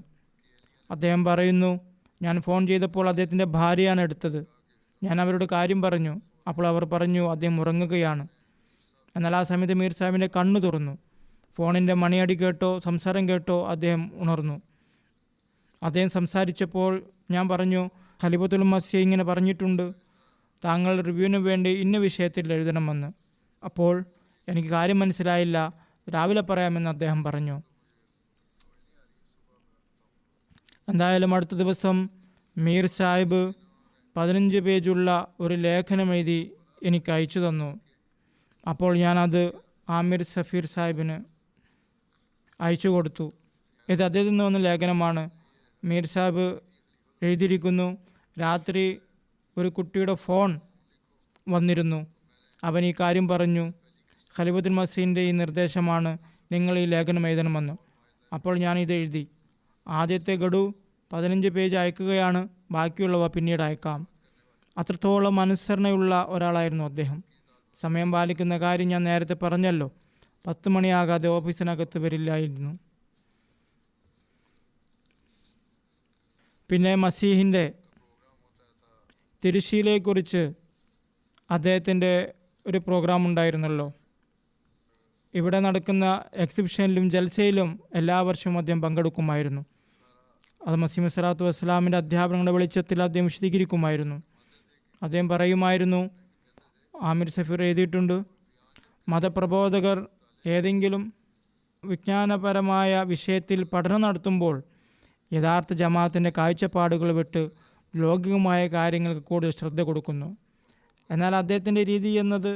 അദ്ദേഹം പറയുന്നു, ഞാൻ ഫോൺ ചെയ്തപ്പോൾ അദ്ദേഹത്തിൻ്റെ ഭാര്യയാണ് എടുത്തത്. ഞാൻ അവരോട് കാര്യം പറഞ്ഞു. അപ്പോൾ അവർ പറഞ്ഞു അദ്ദേഹം ഉറങ്ങുകയാണ്. എന്നാൽ ആ സമയത്ത് മീർ സാഹിബിൻ്റെ കണ്ണു തുറന്നു. ഫോണിൻ്റെ മണിയടി കേട്ടോ സംസാരം കേട്ടോ അദ്ദേഹം ഉണർന്നു. അദ്ദേഹം സംസാരിച്ചപ്പോൾ ഞാൻ പറഞ്ഞു, ഖലീഫത്തുൽ മസീഹ് ഇങ്ങനെ പറഞ്ഞിട്ടുണ്ട്, താങ്കൾ റിവ്യൂവിന് വേണ്ടി ഇന്ന വിഷയത്തിൽ എഴുതണമെന്ന്. അപ്പോൾ എനിക്ക് കാര്യം മനസ്സിലായില്ല, രാവിലെ പറയാമെന്ന് അദ്ദേഹം പറഞ്ഞു. എന്തായാലും അടുത്ത ദിവസം മീർ സാഹിബ് 15 പേജുള്ള ഒരു ലേഖനം എഴുതി എനിക്ക് അയച്ചു തന്നു. അപ്പോൾ ഞാനത് ആമിർ സഫീർ സാഹിബിന് അയച്ചു കൊടുത്തു. ഇത് അദ്ദേഹത്തിൽ നിന്ന് വന്ന ലേഖനമാണ്. മീർ സാഹിബ് എഴുതിയിരിക്കുന്നു, രാത്രി ഒരു കുട്ടിയുടെ ഫോൺ വന്നിരുന്നു. അവൻ ഈ കാര്യം പറഞ്ഞു, ഖലീഫത്തുൽ മസീഹിൻ്റെ ഈ നിർദ്ദേശമാണ്, നിങ്ങൾ ഈ ലേഖനം എഴുതണമെന്ന്. അപ്പോൾ ഞാനിത് എഴുതി. ആദ്യത്തെ ഗഡു 15 പേജ് അയക്കുകയാണ്, ബാക്കിയുള്ളവ പിന്നീട് അയക്കാം. അത്രത്തോളം അനുസരണയുള്ള ഒരാളായിരുന്നു അദ്ദേഹം. സമയം പാലിക്കുന്ന കാര്യം ഞാൻ നേരത്തെ പറഞ്ഞല്ലോ. 10 മണിയാകാതെ ഓഫീസിനകത്ത് വരില്ലായിരുന്നു. പിന്നെ മസീഹിൻ്റെ തിരുശീലയെക്കുറിച്ച് അദ്ദേഹത്തിൻ്റെ ഒരു പ്രോഗ്രാം ഉണ്ടായിരുന്നല്ലോ. ഇവിടെ നടക്കുന്ന എക്സിബിഷനിലും ജൽസയിലും എല്ലാ വർഷവും അദ്ദേഹം പങ്കെടുക്കുമായിരുന്നു. അത് മസീഹ് സ്വല്ലല്ലാഹു വസ്സലാമിൻ്റെ അധ്യാപനങ്ങളുടെ വെളിച്ചത്തിൽ അദ്ദേഹം വിശദീകരിക്കുമായിരുന്നു. അദ്ദേഹം പറയുമായിരുന്നു, ആമിർ സഫീർ എഴുതിയിട്ടുണ്ട്, മതപ്രബോധകർ ഏതെങ്കിലും വിജ്ഞാനപരമായ വിഷയത്തിൽ പഠനം നടത്തുമ്പോൾ യഥാർത്ഥ ജമാഅത്തിൻ്റെ കാഴ്ചപ്പാടുകൾ വിട്ട് ലൗകികമായ കാര്യങ്ങൾക്ക് കൂടുതൽ ശ്രദ്ധ കൊടുക്കുന്നു. എന്നാൽ അദ്ദേഹത്തിൻ്റെ രീതി എന്നത്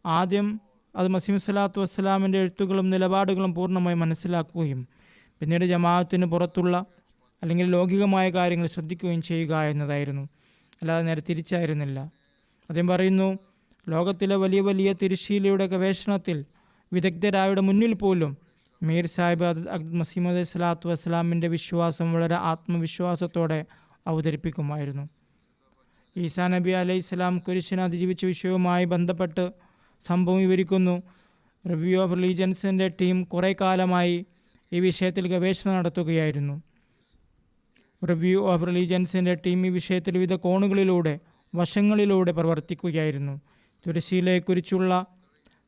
ആദ്യം അത് മസീഹ് സ്വലാത്തു വസ്സലാമിൻ്റെ എഴുത്തുകളും നിലപാടുകളും പൂർണ്ണമായി മനസ്സിലാക്കുകയും പിന്നീട് ജമാഅത്തിന് പുറത്തുള്ള അല്ലെങ്കിൽ ലൗകികമായ കാര്യങ്ങൾ ശ്രദ്ധിക്കുകയും ചെയ്യുക എന്നതായിരുന്നു. അല്ലാതെ നേരെ തിരിച്ചായിരുന്നില്ല. അദ്ദേഹം പറയുന്നു, ലോകത്തിലെ വലിയ വലിയ തിരുശീലയുടെ ഗവേഷണത്തിൽ വിദഗ്ധരായുടെ മുന്നിൽ പോലും മീർ സാഹിബ് മസീഹ് മൗഊദ് സ്വലാത്തു വസ്സലാമിൻ്റെ വിശ്വാസം വളരെ ആത്മവിശ്വാസത്തോടെ അവതരിപ്പിക്കുമായിരുന്നു. ഈസാ നബി അലൈഹി സ്വലാം കുരിശിനെ അതിജീവിച്ച വിഷയവുമായി ബന്ധപ്പെട്ട് സംഭവം വിവരിക്കുന്നു. റിവ്യൂ ഓഫ് റിലീജിയൻസിൻ്റെ ടീം കുറേ കാലമായി ഈ വിഷയത്തിൽ ഗവേഷണം നടത്തുകയായിരുന്നു. റിവ്യൂ ഓഫ് റിലീജിയൻസിൻ്റെ ടീം ഈ വിഷയത്തിൽ വിവിധ കോണുകളിലൂടെ വശങ്ങളിലൂടെ പ്രവർത്തിക്കുകയായിരുന്നു. തുരശീലയെക്കുറിച്ചുള്ള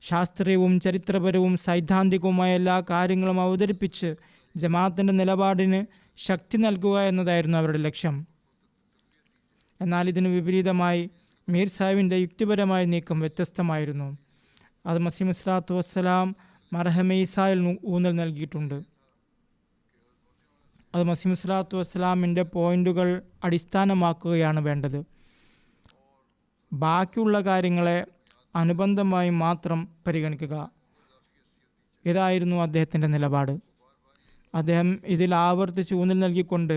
ശാസ്ത്രീയവും ചരിത്രപരവും സൈദ്ധാന്തികവുമായ എല്ലാ കാര്യങ്ങളും അവതരിപ്പിച്ച് ജമാഅത്തിൻ്റെ നിലപാടിന് ശക്തി നൽകുക എന്നതായിരുന്നു അവരുടെ ലക്ഷ്യം. എന്നാൽ ഇതിന് വിപരീതമായി മീർ സാഹിബിൻ്റെ യുക്തിപരമായ നീക്കം വ്യത്യസ്തമായിരുന്നു. അത് മസീഹ് സ്വലാത്തു വസ്സലാം മർഹമ ഈസായിൽ ഊന്നൽ നൽകിയിട്ടുണ്ട്. അത് മസീഹ് സ്വലാത്തു വസ്സലാമിൻ്റെ പോയിന്റുകൾ അടിസ്ഥാനമാക്കുകയാണ് വേണ്ടത്. ബാക്കിയുള്ള കാര്യങ്ങളെ അനുബന്ധമായി മാത്രം പരിഗണിക്കുക. ഇതായിരുന്നു അദ്ദേഹത്തിൻ്റെ നിലപാട്. അദ്ദേഹം ഇതിൽ ആവർത്തിച്ച് ഊന്നൽ നൽകിക്കൊണ്ട്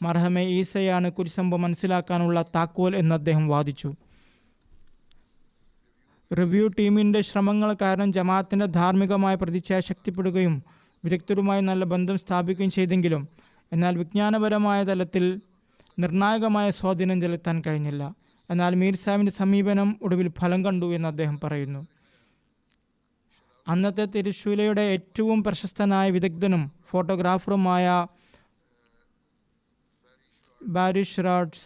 മർഹമ ഈസയാണ് കുരിശമ്പം മനസ്സിലാക്കാനുള്ള താക്കോൽ എന്ന് അദ്ദേഹം വാദിച്ചു. റിവ്യൂ ടീമിൻ്റെ ശ്രമങ്ങൾ കാരണം ജമാഅത്തിൻ്റെ ധാർമ്മികമായ പ്രതിച്ഛായ ശക്തിപ്പെടുകയും വിദഗ്ധരുമായി നല്ല ബന്ധം സ്ഥാപിക്കുകയും ചെയ്തെങ്കിലും എന്നാൽ വിജ്ഞാനപരമായ തലത്തിൽ നിർണായകമായ സ്വാധീനം ചെലുത്താൻ കഴിഞ്ഞില്ല. എന്നാൽ മീർ സാഹിബിൻ്റെ സമീപനം ഒടുവിൽ ഫലം കണ്ടു എന്ന് അദ്ദേഹം പറയുന്നു. അന്നത്തെ തിരുശൂലയുടെ ഏറ്റവും പ്രശസ്തനായ വിദഗ്ധനും ഫോട്ടോഗ്രാഫറുമായ ബാരിഷ് റാഡ്സ്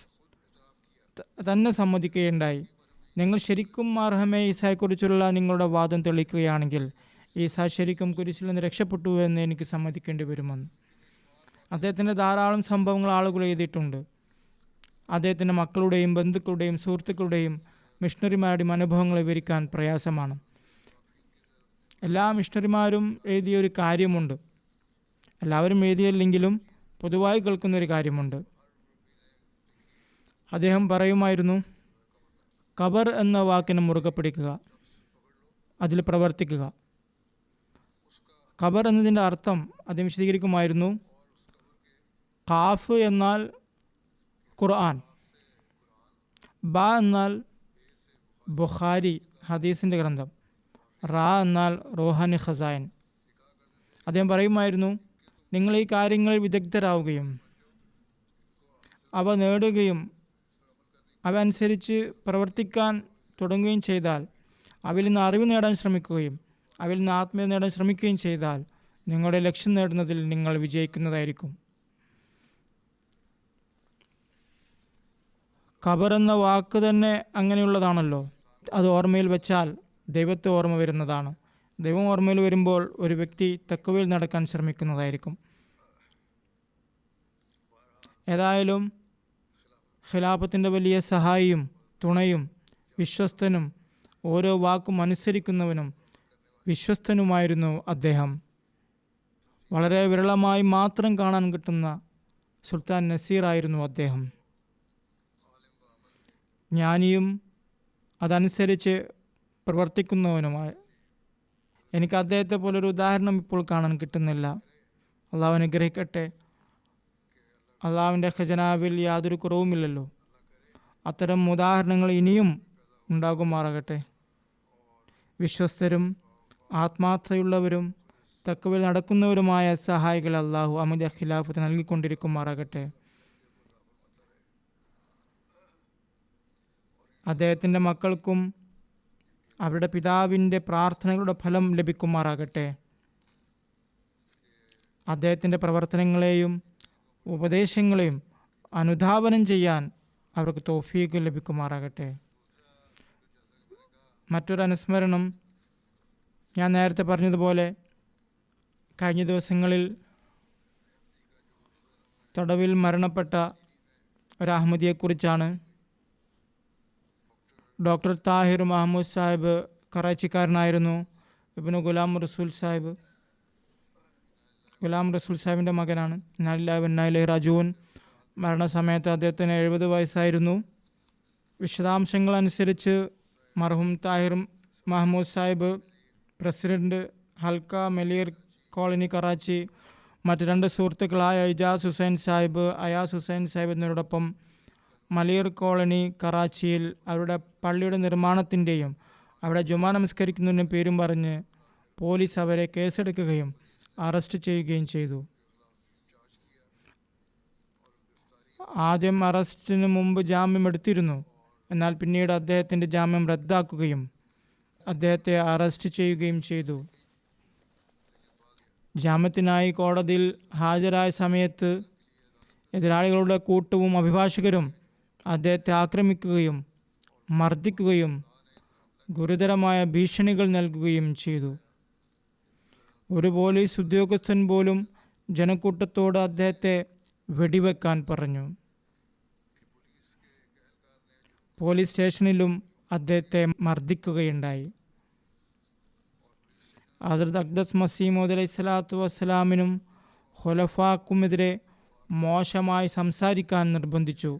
തന്നെ സമ്മതിക്കുകയുണ്ടായി, നിങ്ങൾ ശരിക്കും മർഹമ ഈസായെക്കുറിച്ചുള്ള നിങ്ങളുടെ വാദം തെളിയിക്കുകയാണെങ്കിൽ ഈസാ ശരിക്കും കുരിശിൽ നിന്ന് രക്ഷപ്പെട്ടു എന്ന് എനിക്ക് സമ്മതിക്കേണ്ടി വരുമെന്ന്. അദ്ദേഹത്തിൻ്റെ ധാരാളം സംഭവങ്ങൾ ആളുകൾ എഴുതിയിട്ടുണ്ട്. അദ്ദേഹത്തിൻ്റെ മക്കളുടെയും ബന്ധുക്കളുടെയും സുഹൃത്തുക്കളുടെയും മിഷണറിമാരുടെയും അനുഭവങ്ങൾ വിവരിക്കാൻ പ്രയാസമാണ്. എല്ലാ മിഷണറിമാരും എഴുതിയൊരു കാര്യമുണ്ട്. എല്ലാവരും എഴുതിയില്ലെങ്കിലും പൊതുവായി കേൾക്കുന്നൊരു കാര്യമുണ്ട്. അദ്ദേഹം പറയുമായിരുന്നു, ഖബർ എന്ന വാക്കിനെ മുറുകെ പിടിക്കുക, അതിൽ പ്രവർത്തിക്കുക. ഖബർ എന്നതിൻ്റെ അർത്ഥം അദ്ദേഹം വിശദീകരിക്കുമായിരുന്നു, ഖാഫ് എന്നാൽ ഖുർആൻ, ബ എന്നാൽ ബുഖാരി ഹദീസിൻ്റെ ഗ്രന്ഥം, റാ എന്നാൽ റോഹാനി ഖസായൻ. അദ്ദേഹം പറയുമായിരുന്നു, നിങ്ങൾ ഈ കാര്യങ്ങളിൽ വിദഗ്ധരാവുകയും അവ നേടുകയും അവ അനുസരിച്ച് പ്രവർത്തിക്കാൻ തുടങ്ങുകയും ചെയ്താൽ, അവയിൽ നിന്ന് അറിവ് നേടാൻ ശ്രമിക്കുകയും അവയിൽ നിന്ന് ആത്മീയത നേടാൻ ശ്രമിക്കുകയും ചെയ്താൽ നിങ്ങളുടെ ലക്ഷ്യം നേടുന്നതിൽ നിങ്ങൾ വിജയിക്കുന്നതായിരിക്കും. ഖബർ എന്ന വാക്ക് തന്നെ അങ്ങനെയുള്ളതാണല്ലോ. അത് ഓർമ്മയിൽ വെച്ചാൽ ദൈവത്തെ ഓർമ്മ വരുന്നതാണ്. ദൈവം ഓർമ്മയിൽ വരുമ്പോൾ ഒരു വ്യക്തി തഖ്വയിൽ നടക്കാൻ ശ്രമിക്കുന്നതായിരിക്കും. ഏതായാലും ഖിലാഫത്തിൻ്റെ വലിയ സഹായിയും തുണയും വിശ്വസ്തനും ഓരോ വാക്കും അനുസരിക്കുന്നവനും വിശ്വസ്തനുമായിരുന്നു അദ്ദേഹം. വളരെ വിരളമായി മാത്രം കാണാൻ കിട്ടുന്ന സുൽത്താൻ നസീറായിരുന്നു അദ്ദേഹം. ജ്ഞാനിയും അതനുസരിച്ച് പ്രവർത്തിക്കുന്നവനുമായ. എനിക്ക് അദ്ദേഹത്തെ പോലൊരു ഉദാഹരണം ഇപ്പോൾ കാണാൻ കിട്ടുന്നില്ല. അള്ളാഹു അനുഗ്രഹിക്കട്ടെ. അള്ളാഹുവിൻ്റെ ഖജനാവിൽ യാതൊരു കുറവുമില്ലല്ലോ. അത്തരം ഉദാഹരണങ്ങൾ ഇനിയും ഉണ്ടാകുമാറാകട്ടെ. വിശ്വസ്തരും ആത്മാർത്ഥതയുള്ളവരും തഖ്വയിൽ നടക്കുന്നവരുമായ സഹായികൾ അള്ളാഹു അമിത ഖിലാഫത്ത് നൽകിക്കൊണ്ടിരിക്കുമാറാകട്ടെ. അദ്ദേഹത്തിൻ്റെ മക്കൾക്കും അവരുടെ പിതാവിൻ്റെ പ്രാർത്ഥനകളുടെ ഫലം ലഭിക്കുമാറാകട്ടെ. അദ്ദേഹത്തിൻ്റെ പ്രവർത്തനങ്ങളെയും ഉപദേശങ്ങളെയും അനുധാവനം ചെയ്യാൻ അവർക്ക് തൗഫീഖ് ലഭിക്കുമാറാകട്ടെ. മറ്റൊരു അനുസ്മരണം, ഞാൻ നേരത്തെ പറഞ്ഞതുപോലെ കഴിഞ്ഞ ദിവസങ്ങളിൽ തടവിൽ മരണപ്പെട്ട ഒരു അഹമ്മദിയെക്കുറിച്ചാണ്. ഡോക്ടർ താഹിർ മഹമ്മൂദ് സാഹിബ് കറാച്ചിക്കാരനായിരുന്നു. ഇബ്നു ഗുലാം റസൂൽ സാഹിബ് സാഹിബിൻ്റെ മകനാണ്. ഇന്നാലില്ലാഹി റാജിഊൻ. മരണസമയത്ത് അദ്ദേഹത്തിന് 70 വയസ്സായിരുന്നു. വിശദാംശങ്ങൾ അനുസരിച്ച് മർഹൂം താഹിർ മഹമ്മൂദ് സാഹിബ് പ്രസിഡന്റ് ഹൽക്ക മെലിയർ കോളനി കറാച്ചി മറ്റ് 2 സുഹൃത്തുക്കളായ ഇജാസ് ഹുസൈൻ സാഹിബ്, അയാസ് ഹുസൈൻ സാഹിബ് എന്നിവരോടൊപ്പം മലിയർ കോളനി കറാച്ചിയിൽ അവരുടെ പള്ളിയുടെ നിർമ്മാണത്തിൻ്റെയും അവിടെ ജുമാ നമസ്കരിക്കുന്നതിൻ്റെയും പേരും പറഞ്ഞ് പോലീസ് അവരെ കേസെടുക്കുകയും അറസ്റ്റ് ചെയ്യുകയും ചെയ്തു. ആദ്യം അറസ്റ്റിന് മുമ്പ് ജാമ്യം എടുത്തിരുന്നു. എന്നാൽ പിന്നീട് അദ്ദേഹത്തിൻ്റെ ജാമ്യം റദ്ദാക്കുകയും അദ്ദേഹത്തെ അറസ്റ്റ് ചെയ്യുകയും ചെയ്തു. ജാമ്യത്തിനായി കോടതിയിൽ ഹാജരായ സമയത്ത് എതിരാളികളുടെ കൂട്ടവും അഭിഭാഷകരും അദ്ദേഹത്തെ ആക്രമിക്കുകയും മർദ്ദിക്കുകയും ഗുരുതരമായ ഭീഷണികൾ നൽകുകയും ചെയ്തു. ഒരു പോലീസ് ഉദ്യോഗസ്ഥൻ പോലും ജനക്കൂട്ടത്തോട് അദ്ദേഹത്തെ വെടിവെക്കാൻ പറഞ്ഞു. പോലീസ് സ്റ്റേഷനിലും അദ്ദേഹത്തെ മർദ്ദിക്കുകയുണ്ടായി. ഹദ്റത്ത് അഖ്ദസ് മസീഹ് മൗഊദ് അലൈഹി സ്വലാത്തു വസ്സലാമിനും ഖുലഫാക്കുമെതിരെ മോശമായി സംസാരിക്കാൻ നിർബന്ധിച്ചു.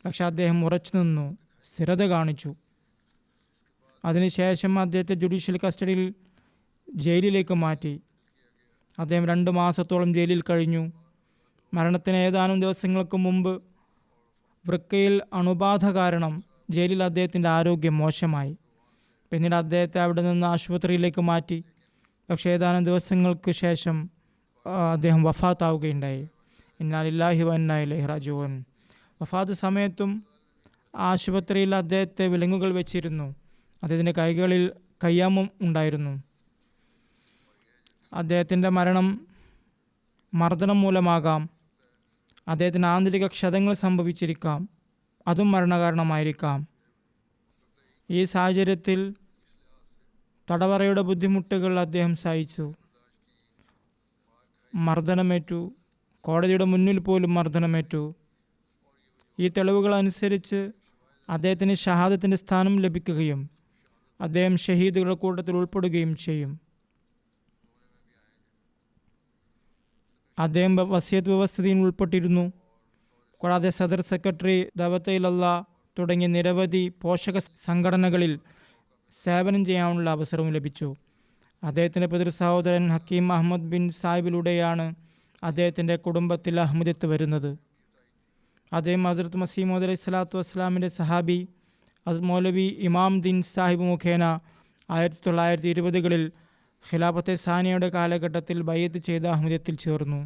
പക്ഷെ അദ്ദേഹം ഉറച്ചു നിന്നു, സ്ഥിരത കാണിച്ചു. അതിനുശേഷം അദ്ദേഹത്തെ ജുഡീഷ്യൽ കസ്റ്റഡിയിൽ ജയിലിലേക്ക് മാറ്റി. അദ്ദേഹം 2 മാസത്തോളം ജയിലിൽ കഴിഞ്ഞു. മരണത്തിന് ഏതാനും ദിവസങ്ങൾക്ക് മുമ്പ് വൃക്കയിൽ അണുബാധ കാരണം ജയിലിൽ അദ്ദേഹത്തിൻ്റെ ആരോഗ്യം മോശമായി. പിന്നീട് അദ്ദേഹത്തെ അവിടെ നിന്ന് ആശുപത്രിയിലേക്ക് മാറ്റി. പക്ഷേ ഏതാനും ദിവസങ്ങൾക്ക് ശേഷം അദ്ദേഹം വഫാത്താവുകയുണ്ടായി. ഇന്നാ ലില്ലാഹി വ ഇന്നാ ഇലൈഹി റാജിഊൻ. വഫാത്ത് സമയത്തും ആശുപത്രിയിൽ അദ്ദേഹത്തെ വിലങ്ങുകൾ വെച്ചിരുന്നു. അദ്ദേഹത്തിൻ്റെ കൈകളിൽ കയ്യാമം ഉണ്ടായിരുന്നു. അദ്ദേഹത്തിൻ്റെ മരണം മർദ്ദനം മൂലമാകാം. അദ്ദേഹത്തിന് ആന്തരിക ക്ഷതങ്ങൾ സംഭവിച്ചിരിക്കാം, അതും മരണകാരണമായിരിക്കാം. ഈ സാഹചര്യത്തിൽ തടവറയുടെ ബുദ്ധിമുട്ടുകൾ അദ്ദേഹം സഹിച്ചു. മർദ്ദനമേറ്റു, കോടതിയുടെ മുന്നിൽ പോലും മർദ്ദനമേറ്റു. ഈ തെളിവുകൾ അനുസരിച്ച് അദ്ദേഹത്തിന് ഷഹാദത്തിൻ്റെ സ്ഥാനം ലഭിക്കുകയും അദ്ദേഹം ഷഹീദുകളുടെ കൂട്ടത്തിൽ ഉൾപ്പെടുകയും ചെയ്യും. അദ്ദേഹം വസിയത്ത് വ്യവസ്ഥയിൽ ഉൾപ്പെട്ടിരുന്നു. കൂടാതെ സദർ സെക്രട്ടറി, ദവത്തയിലല്ലാ തുടങ്ങിയ നിരവധി പോഷക സംഘടനകളിൽ സേവനം ചെയ്യാനുള്ള അവസരവും ലഭിച്ചു. അദ്ദേഹത്തിൻ്റെ പിതൃ സഹോദരൻ ഹക്കീം അഹമ്മദ് ബിൻ സാഹിബിലൂടെയാണ് അദ്ദേഹത്തിൻ്റെ കുടുംബത്തിൽ അഹമ്മദിയത്ത് വരുന്നത്. അദ്ദേഹം ഹസ്രത്ത് മസീഹ് മൗഊദ് അലൈഹി സ്വലാത്തു വസ്സലാമിൻ്റെ സഹാബി ഹസ്രത്ത് മൗലവി ഇമാം ദിൻ സാഹിബ് മുഖേന 1920കളിൽ ഖിലാഫത്തെ സാനിയയുടെ കാലഘട്ടത്തിൽ ബൈഅത്ത് ചെയ്ത അഹമ്മദിയത്തിൽ ചേർന്നു.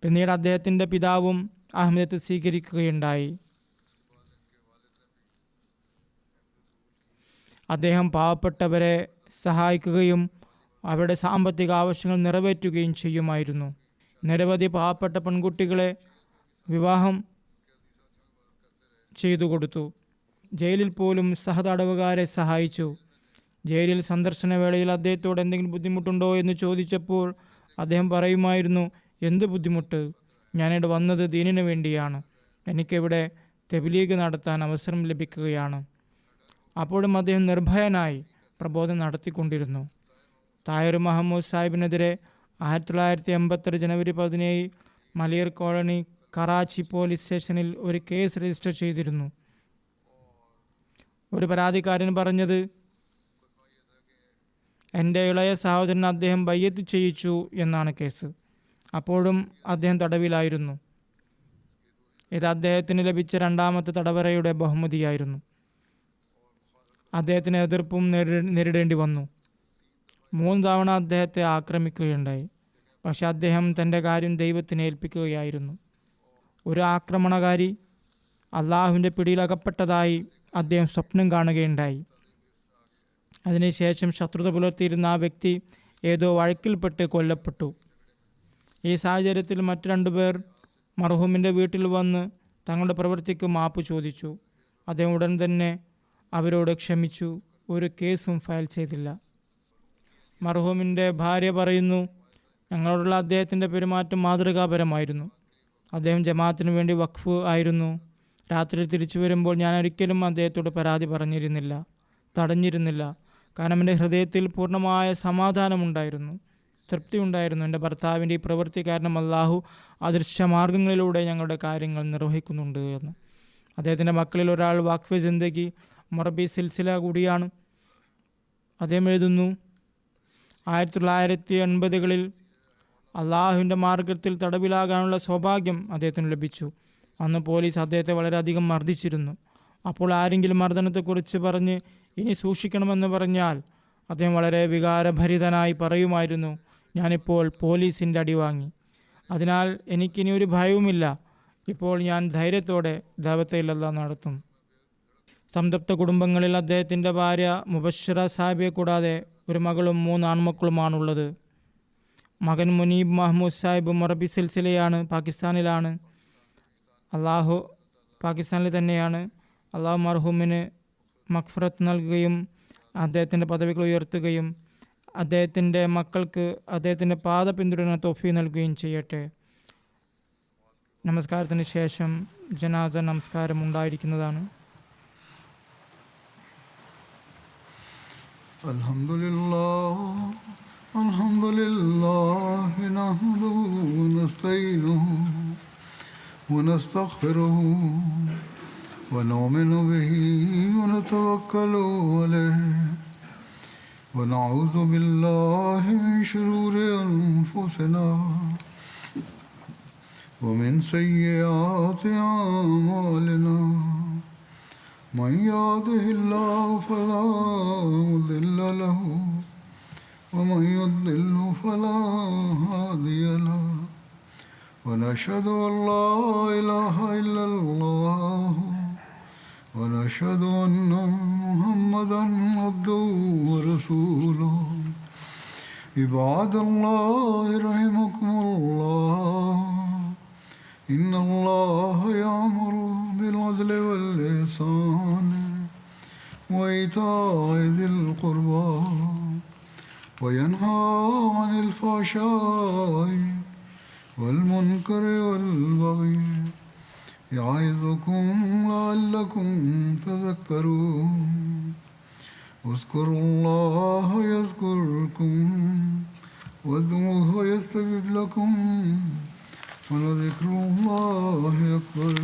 പിന്നീട് അദ്ദേഹത്തിൻ്റെ പിതാവും അഹമ്മദിയത്ത് സ്വീകരിക്കുകയുണ്ടായി. അദ്ദേഹം പാവപ്പെട്ടവരെ സഹായിക്കുകയും അവരുടെ സാമ്പത്തിക ആവശ്യങ്ങൾ നിറവേറ്റുകയും ചെയ്യുമായിരുന്നു. നിരവധി പാവപ്പെട്ട പെൺകുട്ടികളെ വിവാഹം ചെയ്തു കൊടുത്തു. ജയിലിൽ പോലും സഹതടവുകാരെ സഹായിച്ചു. ജയിലിൽ സന്ദർശന വേളയിൽ അദ്ദേഹത്തോട് എന്തെങ്കിലും ബുദ്ധിമുട്ടുണ്ടോ എന്ന് ചോദിച്ചപ്പോൾ അദ്ദേഹം പറയുമായിരുന്നു, എന്ത് ബുദ്ധിമുട്ട്, ഞാനിവിടെ വന്നത് ദീനിനു വേണ്ടിയാണ്, എനിക്കിവിടെ തബ്ലീഗ് നടത്താൻ അവസരം ലഭിക്കുകയാണ്. അപ്പോഴും അദ്ദേഹം നിർഭയനായി പ്രബോധനം നടത്തിക്കൊണ്ടിരുന്നു. താഹിർ മുഹമ്മദ് സാഹിബിനെതിരെ 1986 ജനുവരി 17 മലിയർ കോളനി കറാച്ചി പോലീസ് സ്റ്റേഷനിൽ ഒരു കേസ് രജിസ്റ്റർ ചെയ്തിരുന്നു. ഒരു പരാതിക്കാരൻ പറഞ്ഞത്, എൻ്റെ ഇളയ സഹോദരൻ അദ്ദേഹം ബയ്യത്ത് ചെയ്യിച്ചു എന്നാണ് കേസ്. അപ്പോഴും അദ്ദേഹം തടവിലായിരുന്നു. ഇത് അദ്ദേഹത്തിന് ലഭിച്ച 2ാമത്തെ തടവറയുടെ ബഹുമതിയായിരുന്നു. അദ്ദേഹത്തിന് എതിർപ്പും നേരിടേണ്ടി വന്നു. 3 തവണ അദ്ദേഹത്തെ ആക്രമിക്കുകയുണ്ടായി. പക്ഷെ അദ്ദേഹം തൻ്റെ കാര്യം ദൈവത്തിന് ഏൽപ്പിക്കുകയായിരുന്നു. ഒരു ആക്രമണകാരി അള്ളാഹുവിൻ്റെ പിടിയിലകപ്പെട്ടതായി അദ്ദേഹം സ്വപ്നം കാണുകയുണ്ടായി. അതിനുശേഷം ശത്രുത പുലർത്തിയിരുന്ന ആ വ്യക്തി ഏതോ വഴക്കിൽപ്പെട്ട് കൊല്ലപ്പെട്ടു. ഈ സാഹചര്യത്തിൽ മറ്റു 2 പേർ മർഹൂമിൻ്റെ വീട്ടിൽ വന്ന് തങ്ങളുടെ പ്രവൃത്തിക്ക് മാപ്പ് ചോദിച്ചു. അദ്ദേഹം ഉടൻ തന്നെ അവരോട് ക്ഷമിച്ചു, ഒരു കേസും ഫയൽ ചെയ്തില്ല. മർഹൂമിൻ്റെ ഭാര്യ പറയുന്നു, ഞങ്ങളോടുള്ള അദ്ദേഹത്തിൻ്റെ പെരുമാറ്റം മാതൃകാപരമായിരുന്നു. അദ്ദേഹം ജമാഅത്തിന് വേണ്ടി വഖഫ് ആയിരുന്നു. രാത്രി തിരിച്ചു വരുമ്പോൾ ഞാൻ ഒരിക്കലും അദ്ദേഹത്തോട് പരാതി പറഞ്ഞിരുന്നില്ല, തടഞ്ഞിരുന്നില്ല. കാരണം എൻ്റെ ഹൃദയത്തിൽ പൂർണ്ണമായ സമാധാനമുണ്ടായിരുന്നു, തൃപ്തി ഉണ്ടായിരുന്നു. എൻ്റെ ഭർത്താവിൻ്റെ ഈ പ്രവൃത്തി കാരണം അള്ളാഹു അദൃശ്യ മാർഗങ്ങളിലൂടെ ഞങ്ങളുടെ കാര്യങ്ങൾ നിർവഹിക്കുന്നുണ്ട് എന്ന്. അദ്ദേഹത്തിൻ്റെ മക്കളിൽ ഒരാൾ വഖഫ് ജിന്ദഗി മറബി സിൽസില കൂടിയാണ്. അദ്ദേഹം എഴുതുന്നു, 1980-കളിൽ അള്ളാഹുവിൻ്റെ മാർഗത്തിൽ തടവിലാകാനുള്ള സൗഭാഗ്യം അദ്ദേഹത്തിന് ലഭിച്ചു. അന്ന് പോലീസ് അദ്ദേഹത്തെ വളരെയധികം മർദ്ദിച്ചിരുന്നു. അപ്പോൾ ആരെങ്കിലും മർദ്ദനത്തെക്കുറിച്ച് പറഞ്ഞ് ഇനി സൂക്ഷിക്കണമെന്ന് പറഞ്ഞാൽ അദ്ദേഹം വളരെ വികാരഭരിതനായി പറയുമായിരുന്നു, ഞാനിപ്പോൾ പോലീസിൻ്റെ അടി വാങ്ങി, അതിനാൽ എനിക്കിനി ഒരു ഭയവുമില്ല, ഇപ്പോൾ ഞാൻ ധൈര്യത്തോടെ ദഅവത്തെ ഇലല്ലാഹ് നടത്തും. സംതപ്ത കുടുംബങ്ങളിൽ അദ്ദേഹത്തിൻ്റെ ഭാര്യ മുബശ്ശിറ സാഹിബയെ കൂടാതെ ഒരു മകളും 3 ആൺമക്കളുമാണുള്ളത്. മകൻ മുനീബ് മഹ്മൂദ് സാഹിബ് മറബി സിൽസിലയാണ്, പാകിസ്ഥാനിലാണ്. പാകിസ്ഥാനിൽ തന്നെയാണ്. അള്ളാഹു മർഹൂമിന് മഗ്ഫിറത്ത് നൽകുകയും അദ്ദേഹത്തിൻ്റെ പദവികൾ ഉയർത്തുകയും അദ്ദേഹത്തിൻ്റെ മക്കൾക്ക് അദ്ദേഹത്തിൻ്റെ പാത പിന്തുടരുന്ന തൗഫീഖ് നൽകുകയും ചെയ്യട്ടെ. നമസ്കാരത്തിന് ശേഷം ജനാസ നമസ്കാരം ഉണ്ടായിരിക്കുന്നതാണ്. അൽഹംദുലില്ലാഹി നഹ്മദുഹു വനസ്തഈനുഹു വനസ്തഗ്ഫിറുഹു വനുഅ്മിനു ബിഹി വനതവക്കലു അലൈഹി വനഊദു ബില്ലാഹി മിൻ ശുറൂരി അൻഫുസിനാ വമിൻ സയ്യിആതി അഅ്മാലിനാ من يهده الله فلا مضل له ومن يضلل فلا هادي له ونشهد أن لا إله إلا الله ونشهد أن محمدا عبده ورسوله عباد الله رحمكم الله إن الله يأمر بالعدل والإحسان وإيتاء ذي القربى وينهى عن الفحشاء والمنكر والبغي يعظكم لعلكم تذكرون اذكروا الله يذكركم وادعوه يستجب لكم ولذكر الله أكبر.